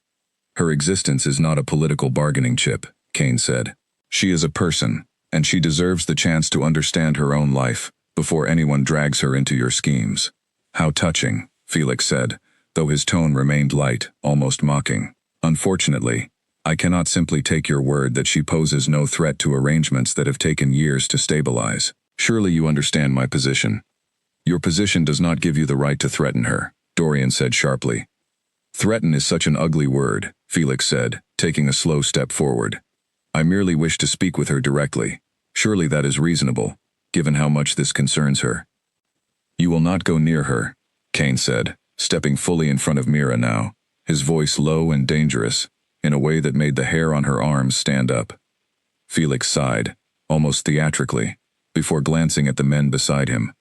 Her existence is not a political bargaining chip," Kane said. "She is a person, and she deserves the chance to understand her own life before anyone drags her into your schemes." "How touching," Felix said, though his tone remained light, almost mocking. "Unfortunately, I cannot simply take your word that she poses no threat to arrangements that have taken years to stabilize. Surely you understand my position." "Your position does not give you the right to threaten her," Dorian said sharply. "Threaten is such an ugly word," Felix said, taking a slow step forward. "I merely wish to speak with her directly. Surely that is reasonable, given how much this concerns her." "You will not go near her," Kane said, stepping fully in front of Mira now, his voice low and dangerous, in a way that made the hair on her arms stand up. Felix sighed, almost theatrically, before glancing at the men beside him.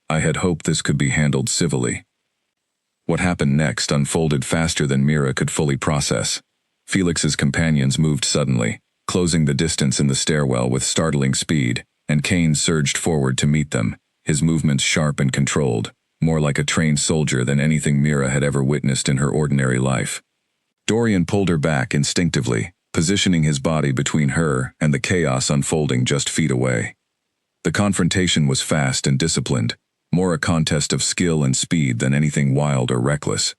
"I had hoped this could be handled civilly." What happened next unfolded faster than Mira could fully process. Felix's companions moved suddenly, closing the distance in the stairwell with startling speed, and Kane surged forward to meet them, his movements sharp and controlled, more like a trained soldier than anything Mira had ever witnessed in her ordinary life. Dorian pulled her back instinctively, positioning his body between her and the chaos unfolding just feet away. The confrontation was fast and disciplined, more a contest of skill and speed than anything wild or reckless.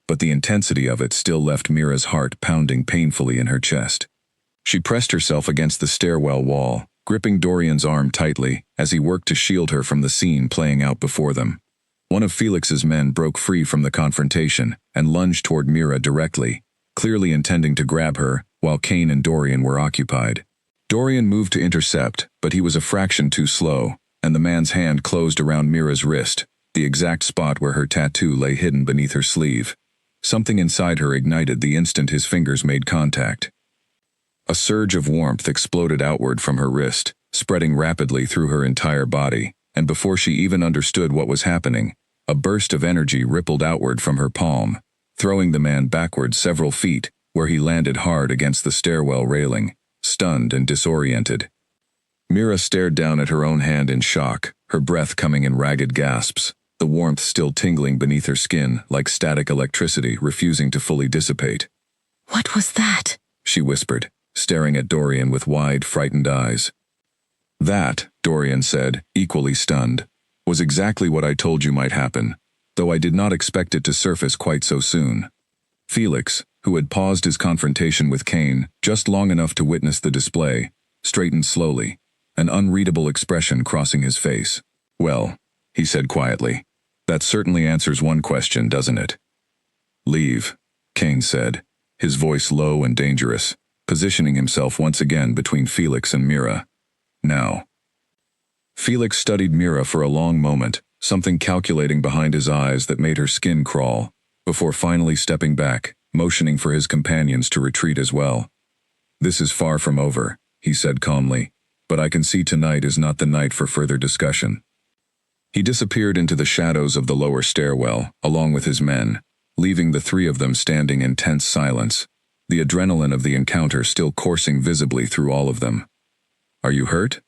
But the intensity of it still left Mira's heart pounding painfully in her chest. She pressed herself against the stairwell wall, gripping Dorian's arm tightly as he worked to shield her from the scene playing out before them. One of Felix's men broke free from the confrontation and lunged toward Mira directly, clearly intending to grab her, while Kane and Dorian were occupied. Dorian moved to intercept, but he was a fraction too slow, and the man's hand closed around Mira's wrist, the exact spot where her tattoo lay hidden beneath her sleeve. Something inside her ignited the instant his fingers made contact. A surge of warmth exploded outward from her wrist, spreading rapidly through her entire body, and before she even understood what was happening, a burst of energy rippled outward from her palm, throwing the man backward several feet, where he landed hard against the stairwell railing, stunned and disoriented. Mira stared down at her own hand in shock, her breath coming in ragged gasps, the warmth still tingling beneath her skin like static electricity refusing to fully dissipate. "What was that?" she whispered, staring at Dorian with wide, frightened eyes. "That," Dorian said, equally stunned, "was exactly what I told you might happen, though I did not expect it to surface quite so soon." Felix, who had paused his confrontation with Kane just long enough to witness the display, straightened slowly, an unreadable expression crossing his face. "Well," he said quietly, "that certainly answers one question, doesn't it?" "Leave," Kane said, his voice low and dangerous, positioning himself once again between Felix and Mira. "Now." Felix studied Mira for a long moment, something calculating behind his eyes that made her skin crawl, before finally stepping back, motioning for his companions to retreat as well. "This is far from over," he said calmly, "but I can see tonight is not the night for further discussion." He disappeared into the shadows of the lower stairwell, along with his men, leaving the three of them standing in tense silence, the adrenaline of the encounter still coursing visibly through all of them. "Are you hurt?"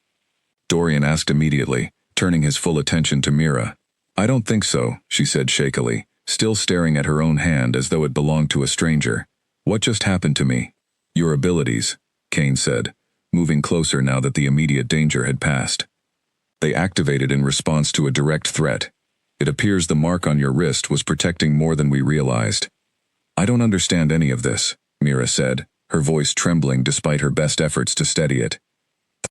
Dorian asked immediately, turning his full attention to Mira. "I don't think so," she said shakily, still staring at her own hand as though it belonged to a stranger. "What just happened to me?" "Your abilities," Kane said, moving closer now that the immediate danger had passed. "They activated in response to a direct threat. It appears the mark on your wrist was protecting more than we realized." "I don't understand any of this," Mira said, her voice trembling despite her best efforts to steady it.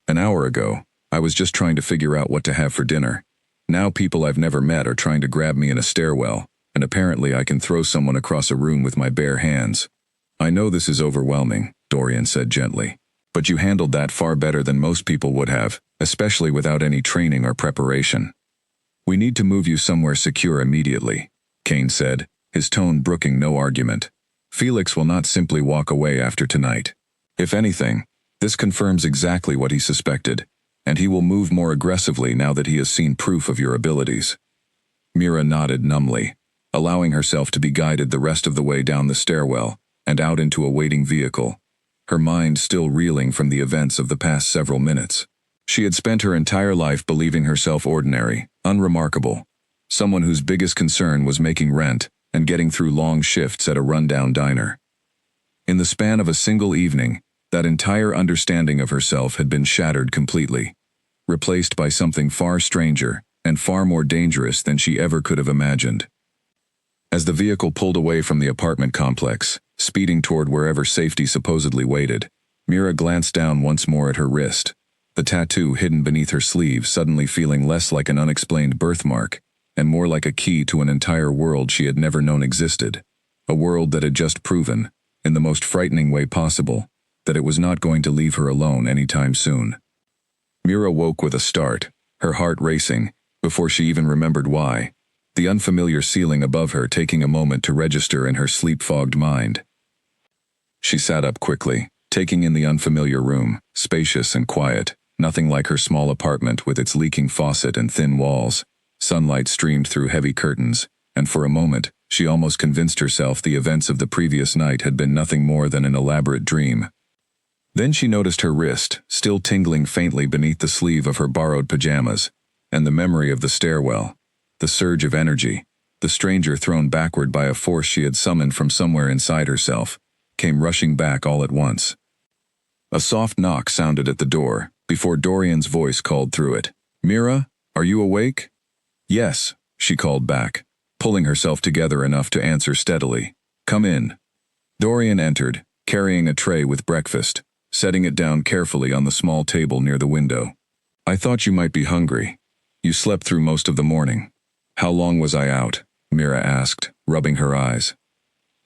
"An hour ago, I was just trying to figure out what to have for dinner. Now people I've never met are trying to grab me in a stairwell, and apparently I can throw someone across a room with my bare hands." "I know this is overwhelming," Dorian said gently, "but you handled that far better than most people would have, especially without any training or preparation." "We need to move you somewhere secure immediately," Kane said, his tone brooking no argument. "Felix will not simply walk away after tonight. If anything, this confirms exactly what he suspected, and he will move more aggressively now that he has seen proof of your abilities." Mira nodded numbly, allowing herself to be guided the rest of the way down the stairwell and out into a waiting vehicle, her mind still reeling from the events of the past several minutes. She had spent her entire life believing herself ordinary, unremarkable, someone whose biggest concern was making rent and getting through long shifts at a rundown diner. In the span of a single evening, that entire understanding of herself had been shattered completely, replaced by something far stranger and far more dangerous than she ever could have imagined. As the vehicle pulled away from the apartment complex, speeding toward wherever safety supposedly waited, Mira glanced down once more at her wrist, the tattoo hidden beneath her sleeve suddenly feeling less like an unexplained birthmark and more like a key to an entire world she had never known existed, a world that had just proven, in the most frightening way possible, that it was not going to leave her alone anytime soon. Mira woke with a start, her heart racing, before she even remembered why, the unfamiliar ceiling above her taking a moment to register in her sleep-fogged mind. She sat up quickly, taking in the unfamiliar room, spacious and quiet, nothing like her small apartment with its leaking faucet and thin walls. Sunlight streamed through heavy curtains, and for a moment, she almost convinced herself the events of the previous night had been nothing more than an elaborate dream. Then she noticed her wrist, still tingling faintly beneath the sleeve of her borrowed pajamas, and the memory of the stairwell, the surge of energy, the stranger thrown backward by a force she had summoned from somewhere inside herself, came rushing back all at once. A soft knock sounded at the door, before Dorian's voice called through it. "Mira, are you awake?" Yes, she called back, pulling herself together enough to answer steadily. Come in. Dorian entered, carrying a tray with breakfast, setting it down carefully on the small table near the window. I thought you might be hungry. You slept through most of the morning. How long was I out? Mira asked, rubbing her eyes.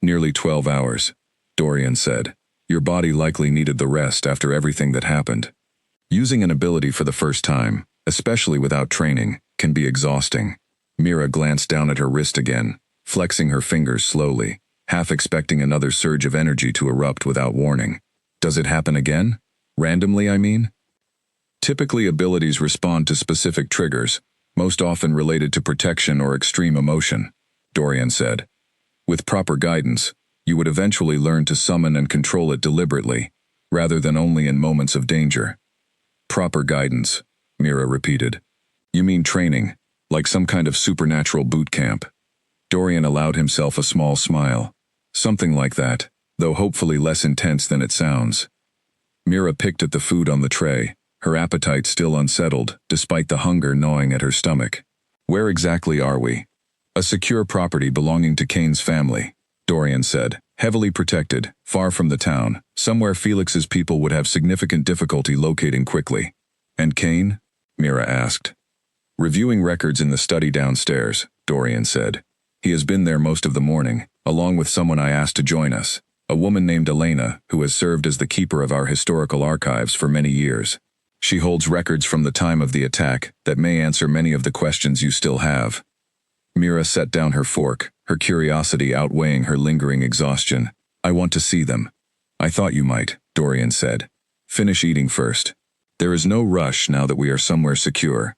Nearly 12 hours, Dorian said. Your body likely needed the rest after everything that happened. Using an ability for the first time, especially without training, can be exhausting. Mira glanced down at her wrist again, flexing her fingers slowly, half expecting another surge of energy to erupt without warning. Does it happen again? Randomly, I mean? Typically, abilities respond to specific triggers, most often related to protection or extreme emotion, Dorian said. With proper guidance, you would eventually learn to summon and control it deliberately, rather than only in moments of danger. Proper guidance, Mira repeated. You mean training, like some kind of supernatural boot camp? Dorian allowed himself a small smile. Something like that, though hopefully less intense than it sounds. Mira picked at the food on the tray, her appetite still unsettled, despite the hunger gnawing at her stomach. Where exactly are we? A secure property belonging to Kane's family, Dorian said, heavily protected, far from the town, somewhere Felix's people would have significant difficulty locating quickly. And Kane? Mira asked. Reviewing records in the study downstairs, Dorian said. He has been there most of the morning, along with someone I asked to join us, a woman named Elena, who has served as the keeper of our historical archives for many years. She holds records from the time of the attack that may answer many of the questions you still have. Mira set down her fork, her curiosity outweighing her lingering exhaustion. I want to see them. I thought you might, Dorian said. Finish eating first. There is no rush now that we are somewhere secure.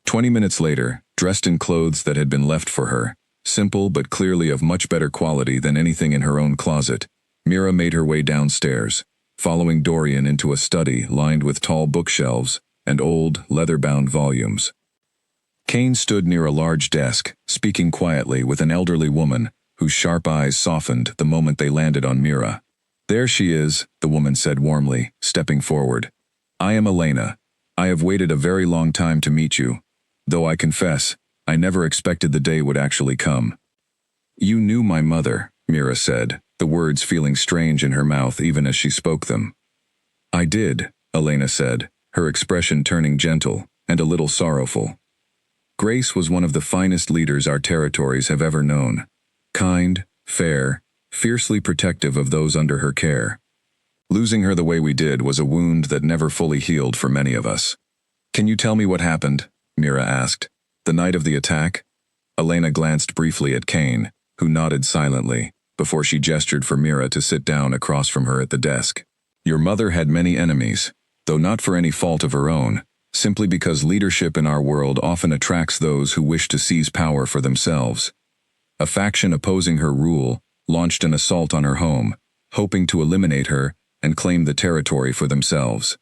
20 minutes later, dressed in clothes that had been left for her, simple but clearly of much better quality than anything in her own closet, Mira made her way downstairs, following Dorian into a study lined with tall bookshelves and old, leather-bound volumes. Kane stood near a large desk, speaking quietly with an elderly woman, whose sharp eyes softened the moment they landed on Mira. There she is, the woman said warmly, stepping forward. I am Elena. I have waited a very long time to meet you, though I confess, I never expected the day would actually come. You knew my mother, Mira said, the words feeling strange in her mouth even as she spoke them. I did, Elena said, her expression turning gentle and a little sorrowful. Grace was one of the finest leaders our territories have ever known. Kind, fair, fiercely protective of those under her care. Losing her the way we did was a wound that never fully healed for many of us. Can you tell me what happened? Mira asked. The night of the attack? Elena glanced briefly at Kane, who nodded silently, before she gestured for Mira to sit down across from her at the desk. Your mother had many enemies, though not for any fault of her own, simply because leadership in our world often attracts those who wish to seize power for themselves. A faction opposing her rule launched an assault on her home, hoping to eliminate her and claim the territory for themselves.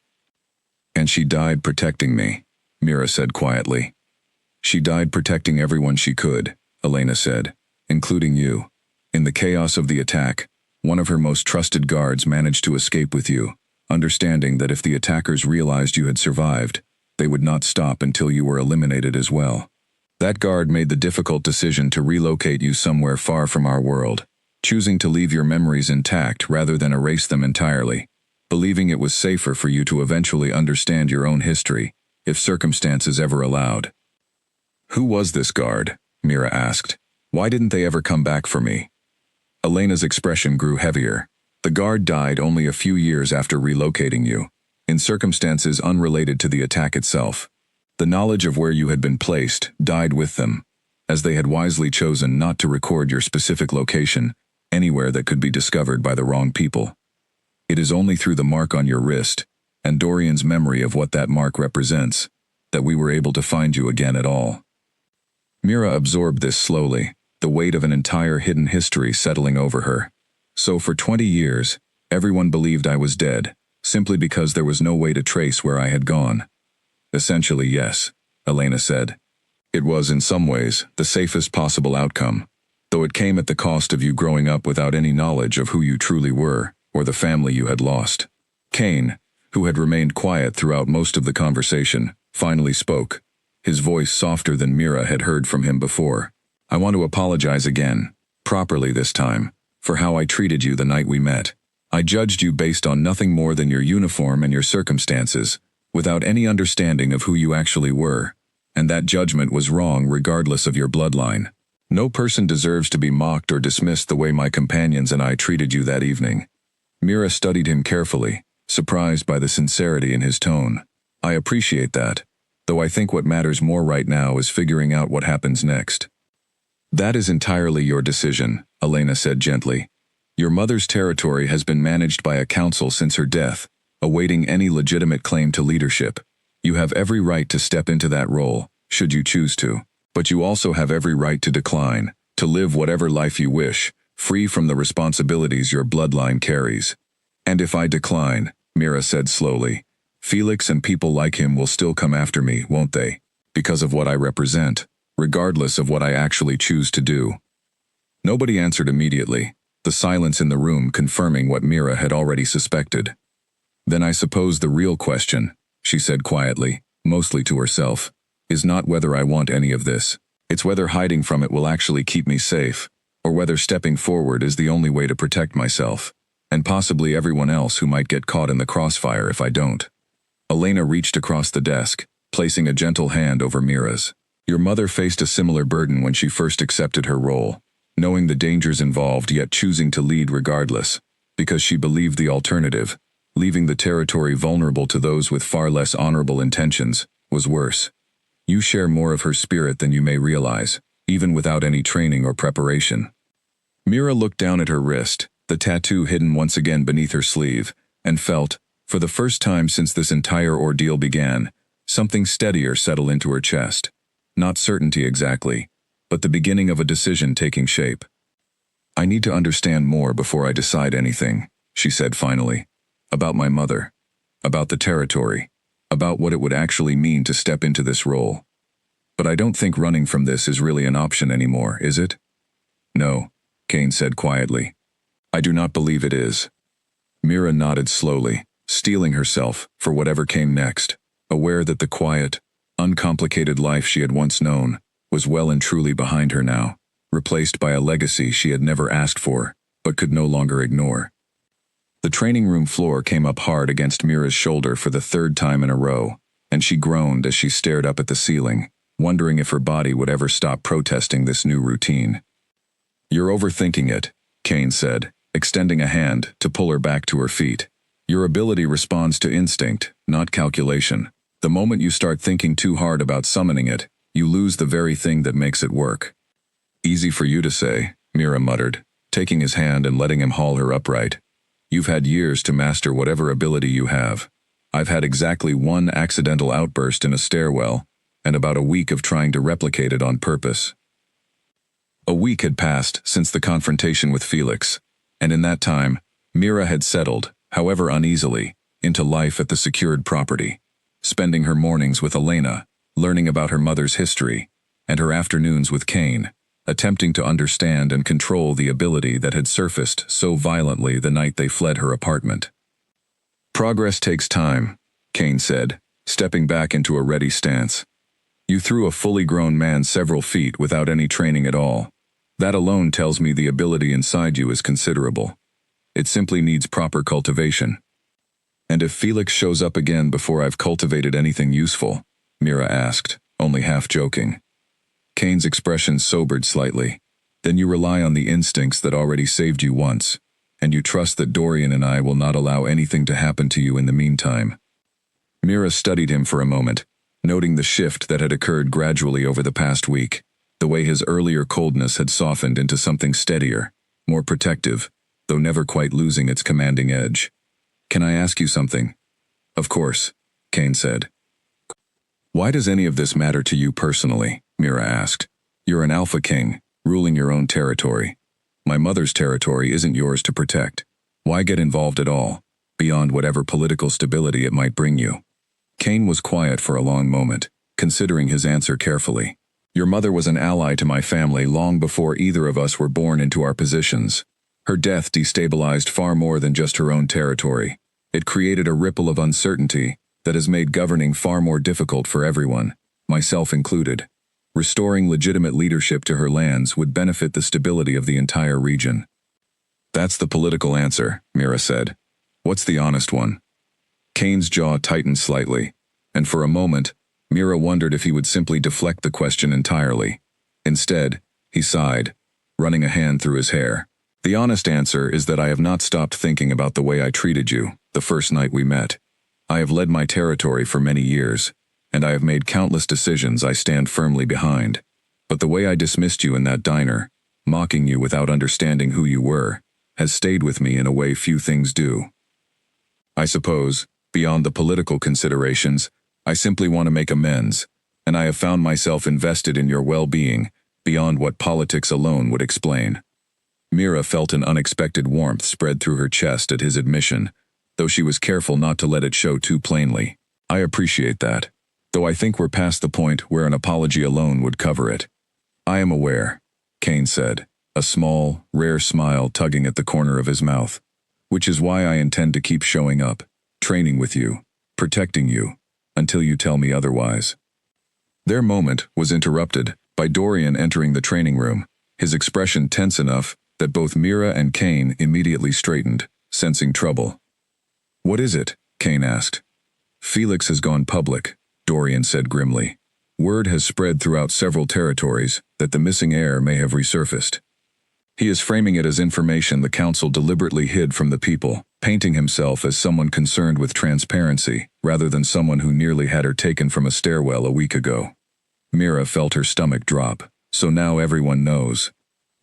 And she died protecting me, Mira said quietly. She died protecting everyone she could, Elena said, including you. In the chaos of the attack, one of her most trusted guards managed to escape with you, understanding that if the attackers realized you had survived, they would not stop until you were eliminated as well. That guard made the difficult decision to relocate you somewhere far from our world, choosing to leave your memories intact rather than erase them entirely, believing it was safer for you to eventually understand your own history, if circumstances ever allowed. Who was this guard? Mira asked. Why didn't they ever come back for me? Elena's expression grew heavier. The guard died only a few years after relocating you, in circumstances unrelated to the attack itself. The knowledge of where you had been placed died with them, as they had wisely chosen not to record your specific location anywhere that could be discovered by the wrong people. It is only through the mark on your wrist, and Dorian's memory of what that mark represents, that we were able to find you again at all. Mira absorbed this slowly, the weight of an entire hidden history settling over her. So for 20 years, everyone believed I was dead, simply because there was no way to trace where I had gone. Essentially, yes, Elena said. It was, in some ways, the safest possible outcome, though it came at the cost of you growing up without any knowledge of who you truly were, or the family you had lost. Kane, who had remained quiet throughout most of the conversation, finally spoke. his voice softer than Mira had heard from him before. "I want to apologize again, properly this time, for how I treated you the night we met. I judged you based on nothing more than your uniform and your circumstances, without any understanding of who you actually were. And that judgment was wrong regardless of your bloodline. No person deserves to be mocked or dismissed the way my companions and I treated you that evening." Mira studied him carefully, surprised by the sincerity in his tone. "I appreciate that, though I think what matters more right now is figuring out what happens next." "That is entirely your decision," Elena said gently. "Your mother's territory has been managed by a council since her death, awaiting any legitimate claim to leadership. You have every right to step into that role, should you choose to. But you also have every right to decline, to live whatever life you wish, free from the responsibilities your bloodline carries." "And if I decline," Mira said slowly, "Felix and people like him will still come after me, won't they? Because of what I represent, regardless of what I actually choose to do." Nobody answered immediately, the silence in the room confirming what Mira had already suspected. "Then I suppose the real question," she said quietly, mostly to herself, "is not whether I want any of this. It's whether hiding from it will actually keep me safe, or whether stepping forward is the only way to protect myself, and possibly everyone else who might get caught in the crossfire if I don't." Elena reached across the desk, placing a gentle hand over Mira's. "Your mother faced a similar burden when she first accepted her role, knowing the dangers involved yet choosing to lead regardless, because she believed the alternative, leaving the territory vulnerable to those with far less honorable intentions, was worse. You share more of her spirit than you may realize, even without any training or preparation." Mira looked down at her wrist, the tattoo hidden once again beneath her sleeve, and felt, for the first time since this entire ordeal began, something steadier settle into her chest. Not certainty exactly, but the beginning of a decision taking shape. "I need to understand more before I decide anything," she said finally. "About my mother. About the territory. About what it would actually mean to step into this role. But I don't think running from this is really an option anymore, is it?" "No," Kane said quietly. "I do not believe it is." Mira nodded slowly, steeling herself for whatever came next, aware that the quiet, uncomplicated life she had once known was well and truly behind her now, replaced by a legacy she had never asked for, but could no longer ignore. The training room floor came up hard against Mira's shoulder for the third time in a row, and she groaned as she stared up at the ceiling, wondering if her body would ever stop protesting this new routine. "You're overthinking it," Kane said, extending a hand to pull her back to her feet. "Your ability responds to instinct, not calculation. The moment you start thinking too hard about summoning it, you lose the very thing that makes it work." "Easy for you to say," Mira muttered, taking his hand and letting him haul her upright. "You've had years to master whatever ability you have. I've had exactly one accidental outburst in a stairwell, and about a week of trying to replicate it on purpose." A week had passed since the confrontation with Felix, and in that time, Mira had settled, however uneasily, into life at the secured property, spending her mornings with Elena, learning about her mother's history, and her afternoons with Kane, attempting to understand and control the ability that had surfaced so violently the night they fled her apartment. "Progress takes time," Kane said, stepping back into a ready stance. "You threw a fully grown man several feet without any training at all. That alone tells me the ability inside you is considerable. It simply needs proper cultivation." "And if Felix shows up again before I've cultivated anything useful?" Mira asked, only half joking. Kane's expression sobered slightly. "Then you rely on the instincts that already saved you once, and you trust that Dorian and I will not allow anything to happen to you in the meantime." Mira studied him for a moment, noting the shift that had occurred gradually over the past week, the way his earlier coldness had softened into something steadier, more protective, though never quite losing its commanding edge. "Can I ask you something?" "Of course," Kane said. "Why does any of this matter to you personally?" Mira asked. "You're an Alpha King, ruling your own territory. My mother's territory isn't yours to protect. Why get involved at all, beyond whatever political stability it might bring you?" Kane was quiet for a long moment, considering his answer carefully. "Your mother was an ally to my family long before either of us were born into our positions. Her death destabilized far more than just her own territory. It created a ripple of uncertainty that has made governing far more difficult for everyone, myself included. Restoring legitimate leadership to her lands would benefit the stability of the entire region. That's the political answer, Mira said. What's the honest one? Kane's jaw tightened slightly, and for a moment, Mira wondered if he would simply deflect the question entirely. Instead, he sighed, running a hand through his hair. The honest answer is that I have not stopped thinking about the way I treated you the first night we met. I have led my territory for many years, and I have made countless decisions I stand firmly behind. But the way I dismissed you in that diner, mocking you without understanding who you were, has stayed with me in a way few things do. I suppose, beyond the political considerations, I simply want to make amends, and I have found myself invested in your well-being, beyond what politics alone would explain. Mira felt an unexpected warmth spread through her chest at his admission, though she was careful not to let it show too plainly. I appreciate that, though I think we're past the point where an apology alone would cover it. I am aware, Kane said, a small, rare smile tugging at the corner of his mouth, which is why I intend to keep showing up, training with you, protecting you, until you tell me otherwise. Their moment was interrupted by Dorian entering the training room, his expression tense enough that both Mira and Kane immediately straightened, sensing trouble. What is it? Kane asked. Felix has gone public, Dorian said grimly. Word has spread throughout several territories that the missing heir may have resurfaced. He is framing it as information the council deliberately hid from the people, painting himself as someone concerned with transparency, rather than someone who nearly had her taken from a stairwell a week ago. Mira felt her stomach drop. So now everyone knows.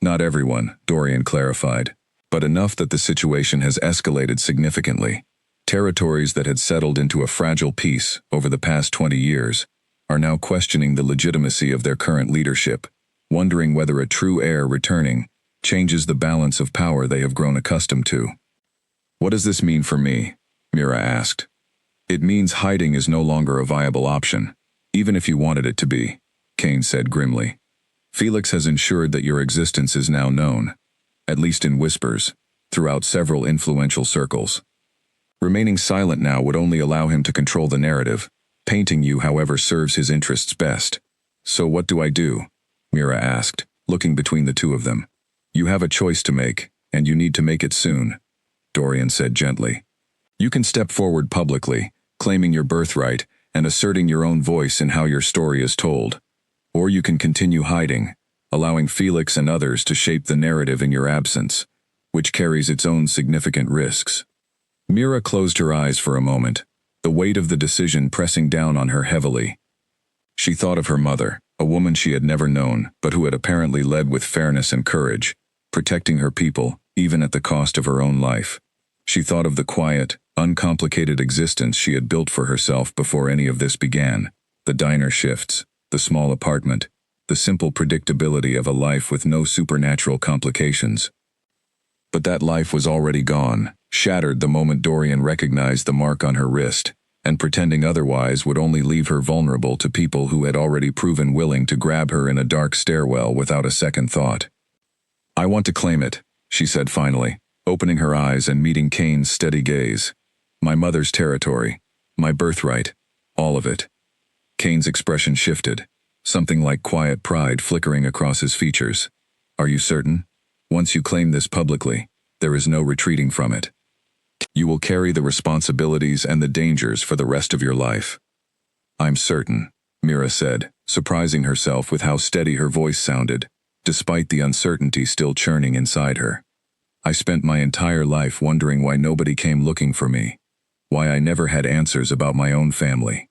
Not everyone, Dorian clarified, but enough that the situation has escalated significantly. Territories that had settled into a fragile peace over the past 20 years are now questioning the legitimacy of their current leadership, wondering whether a true heir returning changes the balance of power they have grown accustomed to. What does this mean for me? Mira asked. It means hiding is no longer a viable option, even if you wanted it to be, Kane said grimly. Felix has ensured that your existence is now known, at least in whispers, throughout several influential circles. Remaining silent now would only allow him to control the narrative, painting you however serves his interests best. So what do I do? Mira asked, looking between the two of them. You have a choice to make, and you need to make it soon, Dorian said gently. You can step forward publicly, claiming your birthright and asserting your own voice in how your story is told. Or you can continue hiding, allowing Felix and others to shape the narrative in your absence, which carries its own significant risks. Mira closed her eyes for a moment, the weight of the decision pressing down on her heavily. She thought of her mother, a woman she had never known, but who had apparently led with fairness and courage, protecting her people, even at the cost of her own life. She thought of the quiet, uncomplicated existence she had built for herself before any of this began, the diner shifts, the small apartment, the simple predictability of a life with no supernatural complications. But that life was already gone, shattered the moment Dorian recognized the mark on her wrist, and pretending otherwise would only leave her vulnerable to people who had already proven willing to grab her in a dark stairwell without a second thought. I want to claim it, she said finally, opening her eyes and meeting Kane's steady gaze. My mother's territory, my birthright, all of it. Kane's expression shifted, something like quiet pride flickering across his features. Are you certain? Once you claim this publicly, there is no retreating from it. You will carry the responsibilities and the dangers for the rest of your life. I'm certain, Mira said, surprising herself with how steady her voice sounded, despite the uncertainty still churning inside her. I spent my entire life wondering why nobody came looking for me, why I never had answers about my own family.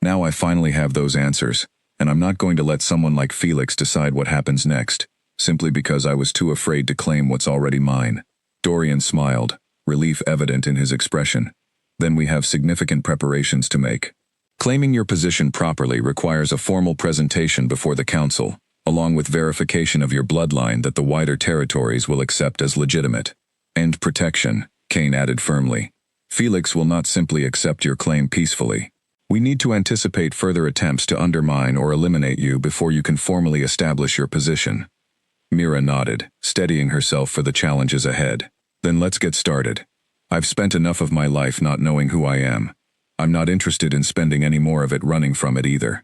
Now I finally have those answers, and I'm not going to let someone like Felix decide what happens next, simply because I was too afraid to claim what's already mine. Dorian smiled, relief evident in his expression. Then we have significant preparations to make. Claiming your position properly requires a formal presentation before the council, along with verification of your bloodline that the wider territories will accept as legitimate. And protection, Kane added firmly. Felix will not simply accept your claim peacefully. We need to anticipate further attempts to undermine or eliminate you before you can formally establish your position. Mira nodded, steadying herself for the challenges ahead. Then let's get started. I've spent enough of my life not knowing who I am. I'm not interested in spending any more of it running from it either.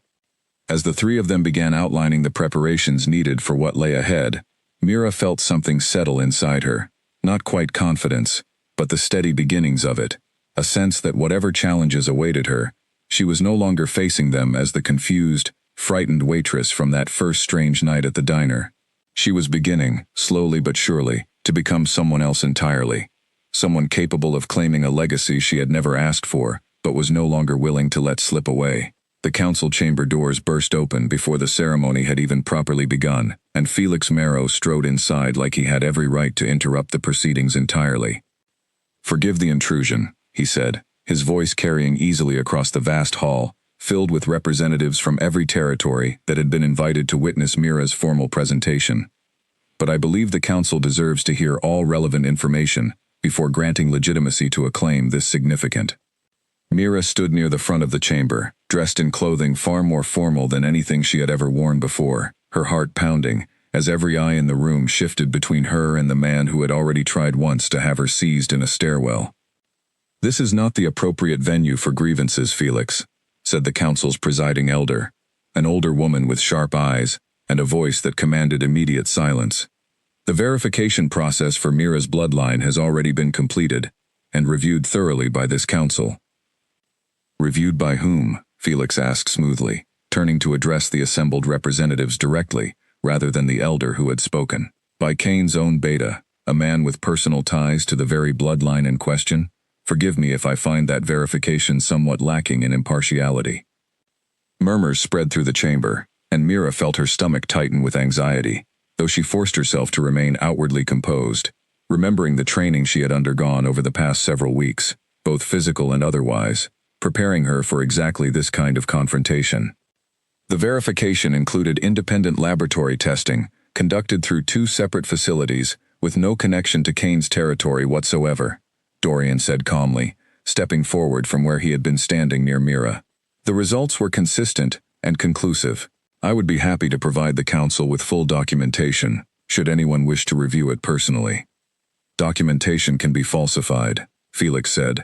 As the three of them began outlining the preparations needed for what lay ahead, Mira felt something settle inside her. Not quite confidence, but the steady beginnings of it. A sense that whatever challenges awaited her, she was no longer facing them as the confused, frightened waitress from that first strange night at the diner. She was beginning, slowly but surely, to become someone else entirely. Someone capable of claiming a legacy she had never asked for, but was no longer willing to let slip away. The council chamber doors burst open before the ceremony had even properly begun, and Felix Marrow strode inside like he had every right to interrupt the proceedings entirely. "Forgive the intrusion," he said, his voice carrying easily across the vast hall, filled with representatives from every territory that had been invited to witness Mira's formal presentation. "But I believe the council deserves to hear all relevant information before granting legitimacy to a claim this significant." Mira stood near the front of the chamber, dressed in clothing far more formal than anything she had ever worn before, her heart pounding, as every eye in the room shifted between her and the man who had already tried once to have her seized in a stairwell. "This is not the appropriate venue for grievances, Felix," said the council's presiding elder, an older woman with sharp eyes and a voice that commanded immediate silence. "The verification process for Mira's bloodline has already been completed and reviewed thoroughly by this council." "Reviewed by whom?" Felix asked smoothly, turning to address the assembled representatives directly, rather than the elder who had spoken. "By Kane's own beta, a man with personal ties to the very bloodline in question. Forgive me if I find that verification somewhat lacking in impartiality." Murmurs spread through the chamber, and Mira felt her stomach tighten with anxiety, though she forced herself to remain outwardly composed, remembering the training she had undergone over the past several weeks, both physical and otherwise, preparing her for exactly this kind of confrontation. The verification included independent laboratory testing, conducted through 2 separate facilities, with no connection to Kane's territory whatsoever, Dorian said calmly, stepping forward from where he had been standing near Mira. "The results were consistent and conclusive. I would be happy to provide the council with full documentation, should anyone wish to review it personally." "Documentation can be falsified," Felix said,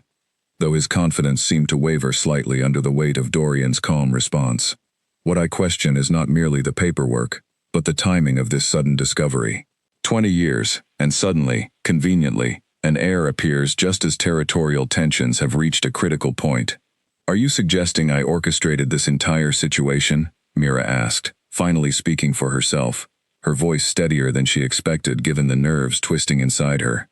though his confidence seemed to waver slightly under the weight of Dorian's calm response. "What I question is not merely the paperwork, but the timing of this sudden discovery. 20 years, and suddenly, conveniently, an heir appears just as territorial tensions have reached a critical point. Are you suggesting I orchestrated this entire situation?" Mira asked, finally speaking for herself, her voice steadier than she expected given the nerves twisting inside her.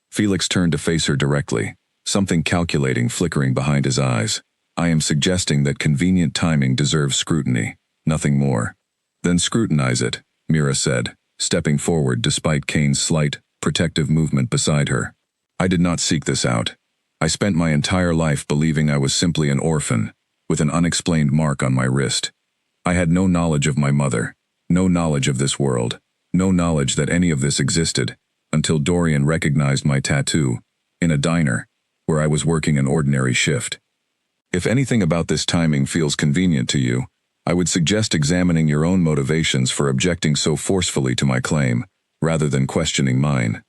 Felix turned to face her directly, something calculating flickering behind his eyes. "I am suggesting that convenient timing deserves scrutiny, nothing more." "Then scrutinize it," Mira said, stepping forward despite Kane's slight, protective movement beside her. "I did not seek this out. I spent my entire life believing I was simply an orphan, with an unexplained mark on my wrist. I had no knowledge of my mother, no knowledge of this world, no knowledge that any of this existed, until Dorian recognized my tattoo, in a diner, where I was working an ordinary shift. If anything about this timing feels convenient to you, I would suggest examining your own motivations for objecting so forcefully to my claim, rather than questioning mine."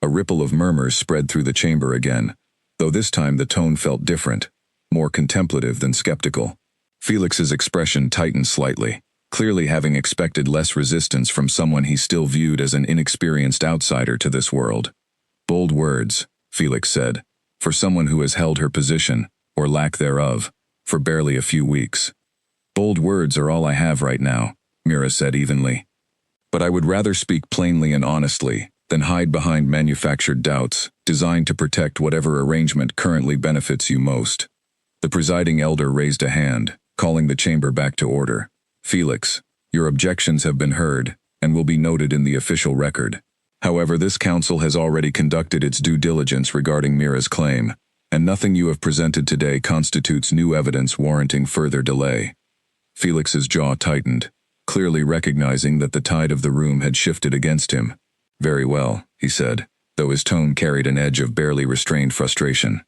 A ripple of murmurs spread through the chamber again, though this time the tone felt different, more contemplative than skeptical. Felix's expression tightened slightly, clearly having expected less resistance from someone he still viewed as an inexperienced outsider to this world. "Bold words," Felix said, "for someone who has held her position, or lack thereof, for barely a few weeks." "Bold words are all I have right now," Mira said evenly. "But I would rather speak plainly and honestly than hide behind manufactured doubts designed to protect whatever arrangement currently benefits you most." The presiding elder raised a hand, calling the chamber back to order. "Felix, your objections have been heard and will be noted in the official record. However, this council has already conducted its due diligence regarding Mira's claim, and nothing you have presented today constitutes new evidence warranting further delay." Felix's jaw tightened, clearly recognizing that the tide of the room had shifted against him. "Very well," he said, though his tone carried an edge of barely restrained frustration.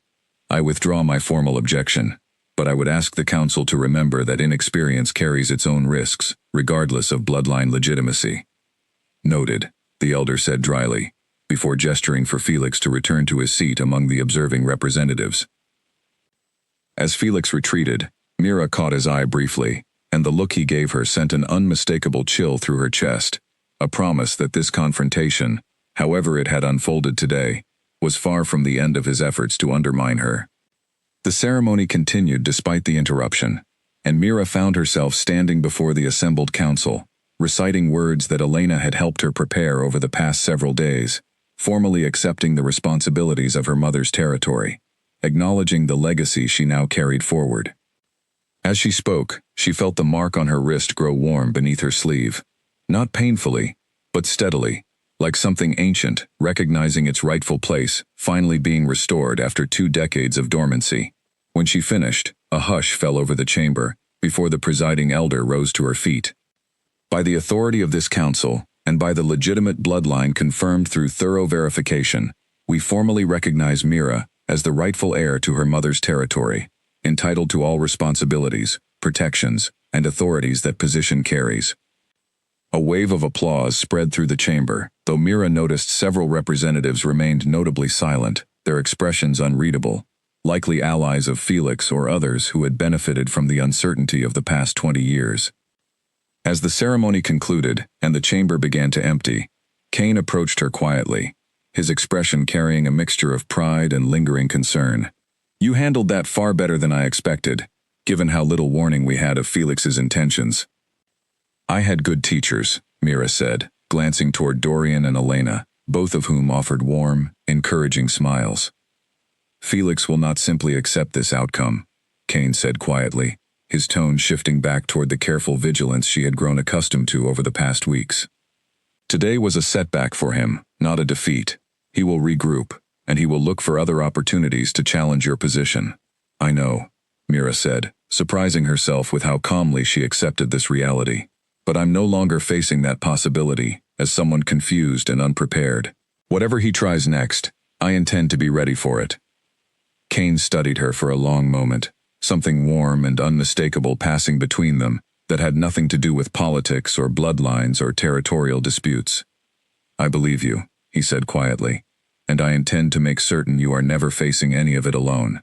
"I withdraw my formal objection, but I would ask the council to remember that inexperience carries its own risks, regardless of bloodline legitimacy." "Noted," the elder said dryly, before gesturing for Felix to return to his seat among the observing representatives. As Felix retreated, Mira caught his eye briefly, and the look he gave her sent an unmistakable chill through her chest, a promise that this confrontation, however it had unfolded today, was far from the end of his efforts to undermine her. The ceremony continued despite the interruption, and Mira found herself standing before the assembled council, reciting words that Elena had helped her prepare over the past several days, formally accepting the responsibilities of her mother's territory, acknowledging the legacy she now carried forward. As she spoke, she felt the mark on her wrist grow warm beneath her sleeve, not painfully, but steadily, like something ancient, recognizing its rightful place, finally being restored after 2 decades of dormancy. When she finished, a hush fell over the chamber, before the presiding elder rose to her feet. By the authority of this council, and by the legitimate bloodline confirmed through thorough verification, we formally recognize Mira as the rightful heir to her mother's territory, entitled to all responsibilities, protections, and authorities that position carries. A wave of applause spread through the chamber, though Mira noticed several representatives remained notably silent, their expressions unreadable, likely allies of Felix or others who had benefited from the uncertainty of the past 20 years. As the ceremony concluded and the chamber began to empty, Cain approached her quietly, his expression carrying a mixture of pride and lingering concern. "You handled that far better than I expected, given how little warning we had of Felix's intentions." "I had good teachers," Mira said, glancing toward Dorian and Elena, both of whom offered warm, encouraging smiles. "Felix will not simply accept this outcome," Cain said quietly, his tone shifting back toward the careful vigilance she had grown accustomed to over the past weeks. "Today was a setback for him, not a defeat. He will regroup, and he will look for other opportunities to challenge your position." "I know," Mira said, surprising herself with how calmly she accepted this reality. "But I'm no longer facing that possibility as someone confused and unprepared. Whatever he tries next, I intend to be ready for it." Cain studied her for a long moment, something warm and unmistakable passing between them that had nothing to do with politics or bloodlines or territorial disputes. "I believe you," he said quietly, "and I intend to make certain you are never facing any of it alone."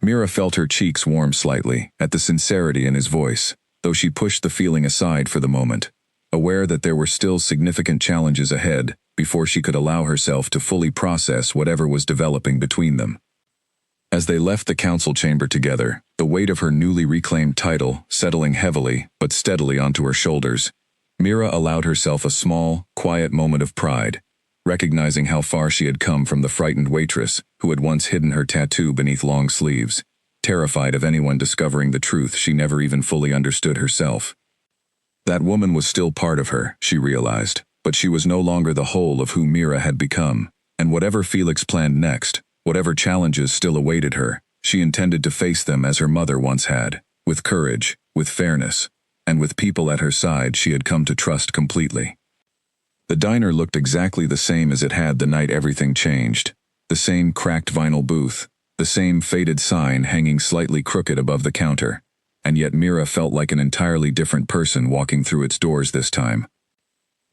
Mira felt her cheeks warm slightly at the sincerity in his voice, though she pushed the feeling aside for the moment, aware that there were still significant challenges ahead before she could allow herself to fully process whatever was developing between them. As they left the council chamber together, the weight of her newly reclaimed title settling heavily but steadily onto her shoulders, Mira allowed herself a small, quiet moment of pride, recognizing how far she had come from the frightened waitress who had once hidden her tattoo beneath long sleeves, terrified of anyone discovering the truth she never even fully understood herself. That woman was still part of her, she realized, but she was no longer the whole of who Mira had become, and whatever Felix planned next, whatever challenges still awaited her, she intended to face them as her mother once had, with courage, with fairness, and with people at her side she had come to trust completely. The diner looked exactly the same as it had the night everything changed, the same cracked vinyl booth, the same faded sign hanging slightly crooked above the counter, and yet Mira felt like an entirely different person walking through its doors this time.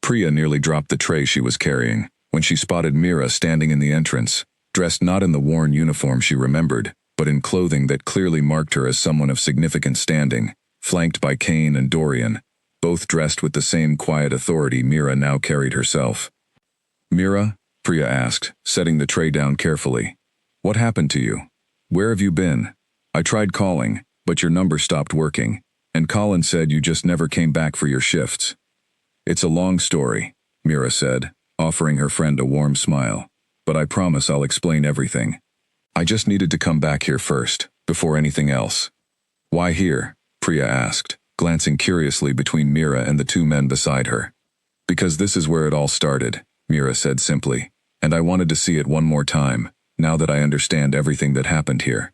Priya nearly dropped the tray she was carrying when she spotted Mira standing in the entrance, dressed not in the worn uniform she remembered, but in clothing that clearly marked her as someone of significant standing, flanked by Cain and Dorian, both dressed with the same quiet authority Mira now carried herself. "Mira?" Priya asked, setting the tray down carefully. "What happened to you? Where have you been? I tried calling, but your number stopped working, and Colin said you just never came back for your shifts." "It's a long story," Mira said, offering her friend a warm smile. "But I promise I'll explain everything. I just needed to come back here first, before anything else." "Why here?" Priya asked, glancing curiously between Mira and the 2 men beside her. "Because this is where it all started," Mira said simply, "and I wanted to see it one more time, now that I understand everything that happened here."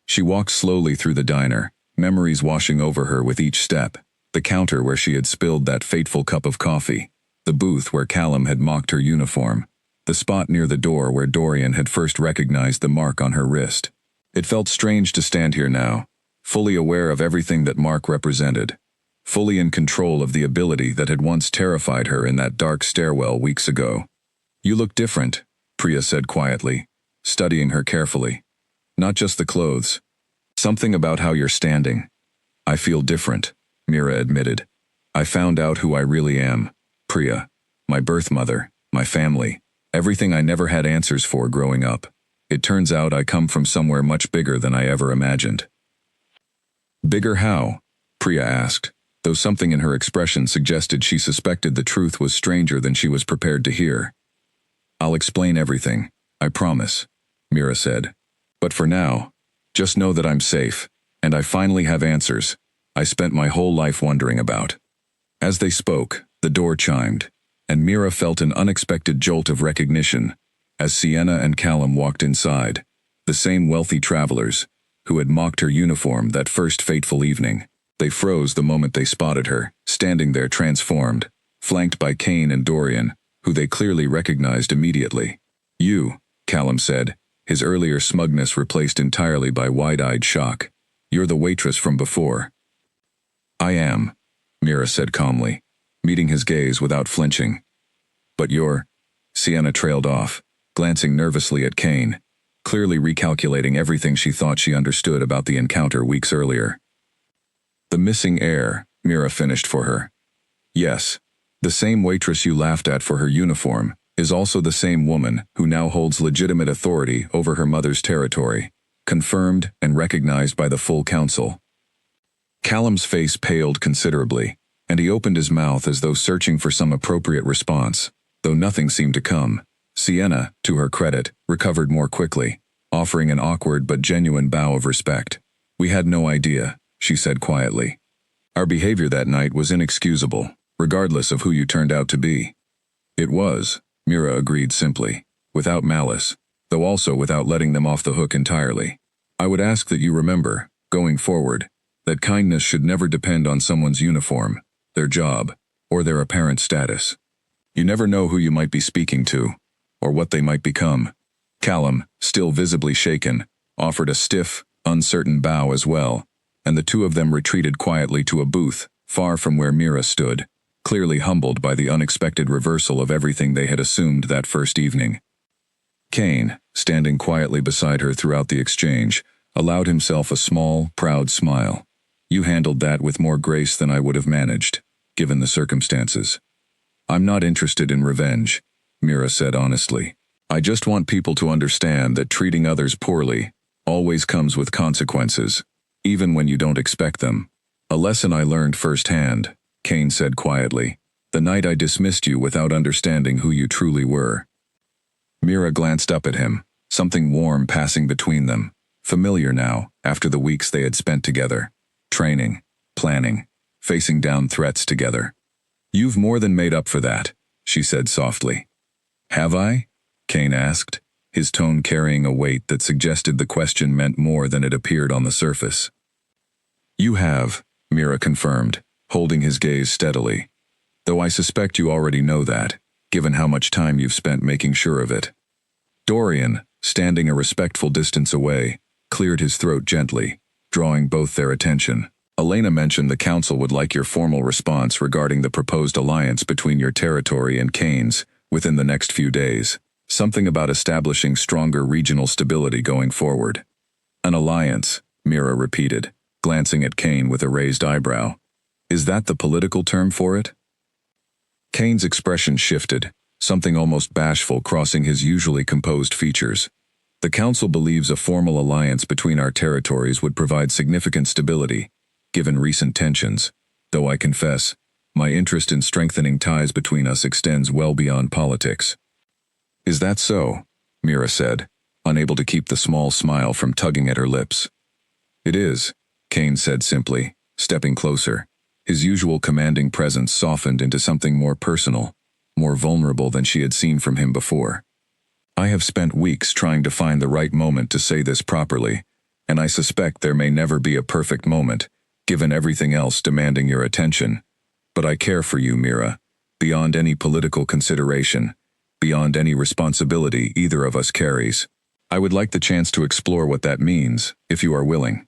She walked slowly through the diner, memories washing over her with each step, the counter where she had spilled that fateful cup of coffee, the booth where Callum had mocked her uniform, the spot near the door where Dorian had first recognized the mark on her wrist. It felt strange to stand here now, fully aware of everything that mark represented, fully in control of the ability that had once terrified her in that dark stairwell weeks ago. "You look different," Priya said quietly, studying her carefully. "Not just the clothes. Something about how you're standing. I feel different, Mira admitted. I found out who I really am. Priya. My birth mother, my family, everything I never had answers for growing up. It turns out I come from somewhere much bigger than I ever imagined. Bigger how? Priya asked, though something in her expression suggested she suspected the truth was stranger than she was prepared to hear. I'll explain everything, I promise, Mira said. But for now, just know that I'm safe, and I finally have answers I spent my whole life wondering about. As they spoke, the door chimed, and Mira felt an unexpected jolt of recognition as Sienna and Callum walked inside, the same wealthy travelers who had mocked her uniform that first fateful evening. They froze the moment they spotted her, standing there transformed, flanked by Kane and Dorian, who they clearly recognized immediately. You, Callum said, his earlier smugness replaced entirely by wide-eyed shock. You're the waitress from before. I am, Mira said calmly, meeting his gaze without flinching. But you're... Sienna trailed off, glancing nervously at Kane, clearly recalculating everything she thought she understood about the encounter weeks earlier. The missing heir, Mira finished for her. Yes, the same waitress you laughed at for her uniform is also the same woman who now holds legitimate authority over her mother's territory, confirmed and recognized by the full council. Callum's face paled considerably, and he opened his mouth as though searching for some appropriate response, though nothing seemed to come. Sienna, to her credit, recovered more quickly, offering an awkward but genuine bow of respect. We had no idea, she said quietly. Our behavior that night was inexcusable, regardless of who you turned out to be. It was, Mira agreed simply, without malice, though also without letting them off the hook entirely. I would ask that you remember, going forward, that kindness should never depend on someone's uniform, their job, or their apparent status. You never know who you might be speaking to, or what they might become. Callum, still visibly shaken, offered a stiff, uncertain bow as well, and the two of them retreated quietly to a booth, far from where Mira stood, clearly humbled by the unexpected reversal of everything they had assumed that first evening. Kane, standing quietly beside her throughout the exchange, allowed himself a small, proud smile. You handled that with more grace than I would have managed, given the circumstances. I'm not interested in revenge, Mira said honestly. I just want people to understand that treating others poorly always comes with consequences, even when you don't expect them. A lesson I learned firsthand, Kane said quietly, the night I dismissed you without understanding who you truly were. Mira glanced up at him, something warm passing between them, familiar now after the weeks they had spent together, training, planning, facing down threats together. You've more than made up for that, she said softly. Have I? Kane asked, his tone carrying a weight that suggested the question meant more than it appeared on the surface. You have, Mira confirmed, holding his gaze steadily. Though I suspect you already know that, given how much time you've spent making sure of it. Dorian, standing a respectful distance away, cleared his throat gently, drawing both their attention. Elena mentioned the council would like your formal response regarding the proposed alliance between your territory and Kane's within the next few days. Something about establishing stronger regional stability going forward. An alliance, Mira repeated, glancing at Kane with a raised eyebrow. Is that the political term for it? Kane's expression shifted, something almost bashful crossing his usually composed features. The council believes a formal alliance between our territories would provide significant stability, given recent tensions, though I confess, my interest in strengthening ties between us extends well beyond politics. Is that so? Mira said, unable to keep the small smile from tugging at her lips. It is, Kane said simply, stepping closer. His usual commanding presence softened into something more personal, more vulnerable than she had seen from him before. I have spent weeks trying to find the right moment to say this properly, and I suspect there may never be a perfect moment, given everything else demanding your attention. But I care for you, Mira, beyond any political consideration, beyond any responsibility either of us carries. I would like the chance to explore what that means, if you are willing.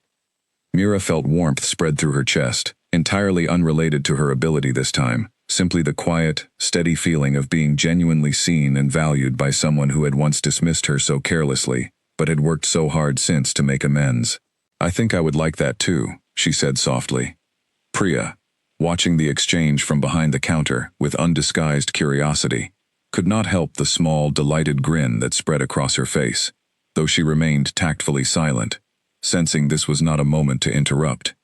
Mira felt warmth spread through her chest, entirely unrelated to her ability this time, simply the quiet, steady feeling of being genuinely seen and valued by someone who had once dismissed her so carelessly, but had worked so hard since to make amends. I think I would like that too, she said softly. Priya, watching the exchange from behind the counter with undisguised curiosity, could not help the small, delighted grin that spread across her face, though she remained tactfully silent, sensing this was not a moment to interrupt.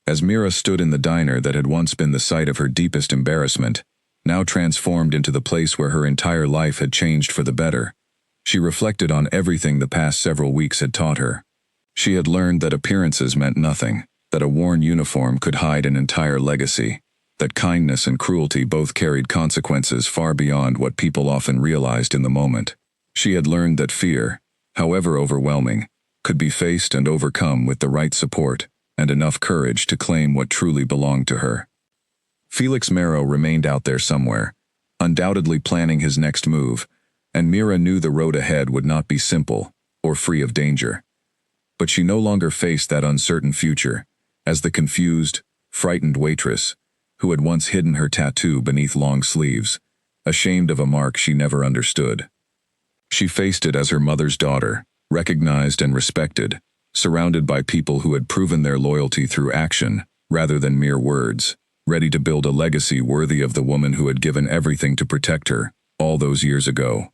As Mira stood in the diner that had once been the site of her deepest embarrassment, now transformed into the place where her entire life had changed for the better, she reflected on everything the past several weeks had taught her. She had learned that appearances meant nothing, that a worn uniform could hide an entire legacy, that kindness and cruelty both carried consequences far beyond what people often realized in the moment. She had learned that fear, however overwhelming, could be faced and overcome with the right support and enough courage to claim what truly belonged to her. Felix Marrow remained out there somewhere, undoubtedly planning his next move, and Mira knew the road ahead would not be simple or free of danger. But she no longer faced that uncertain future as the confused, frightened waitress who had once hidden her tattoo beneath long sleeves, ashamed of a mark she never understood. She faced it as her mother's daughter, recognized and respected, surrounded by people who had proven their loyalty through action rather than mere words, ready to build a legacy worthy of the woman who had given everything to protect her all those years ago.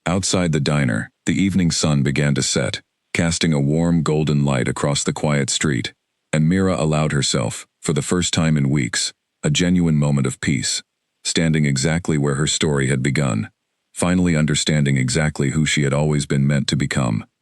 Outside the diner, the evening sun began to set, casting a warm golden light across the quiet street, and Mira allowed herself, for the first time in weeks, a genuine moment of peace, standing exactly where her story had begun, finally understanding exactly who she had always been meant to become.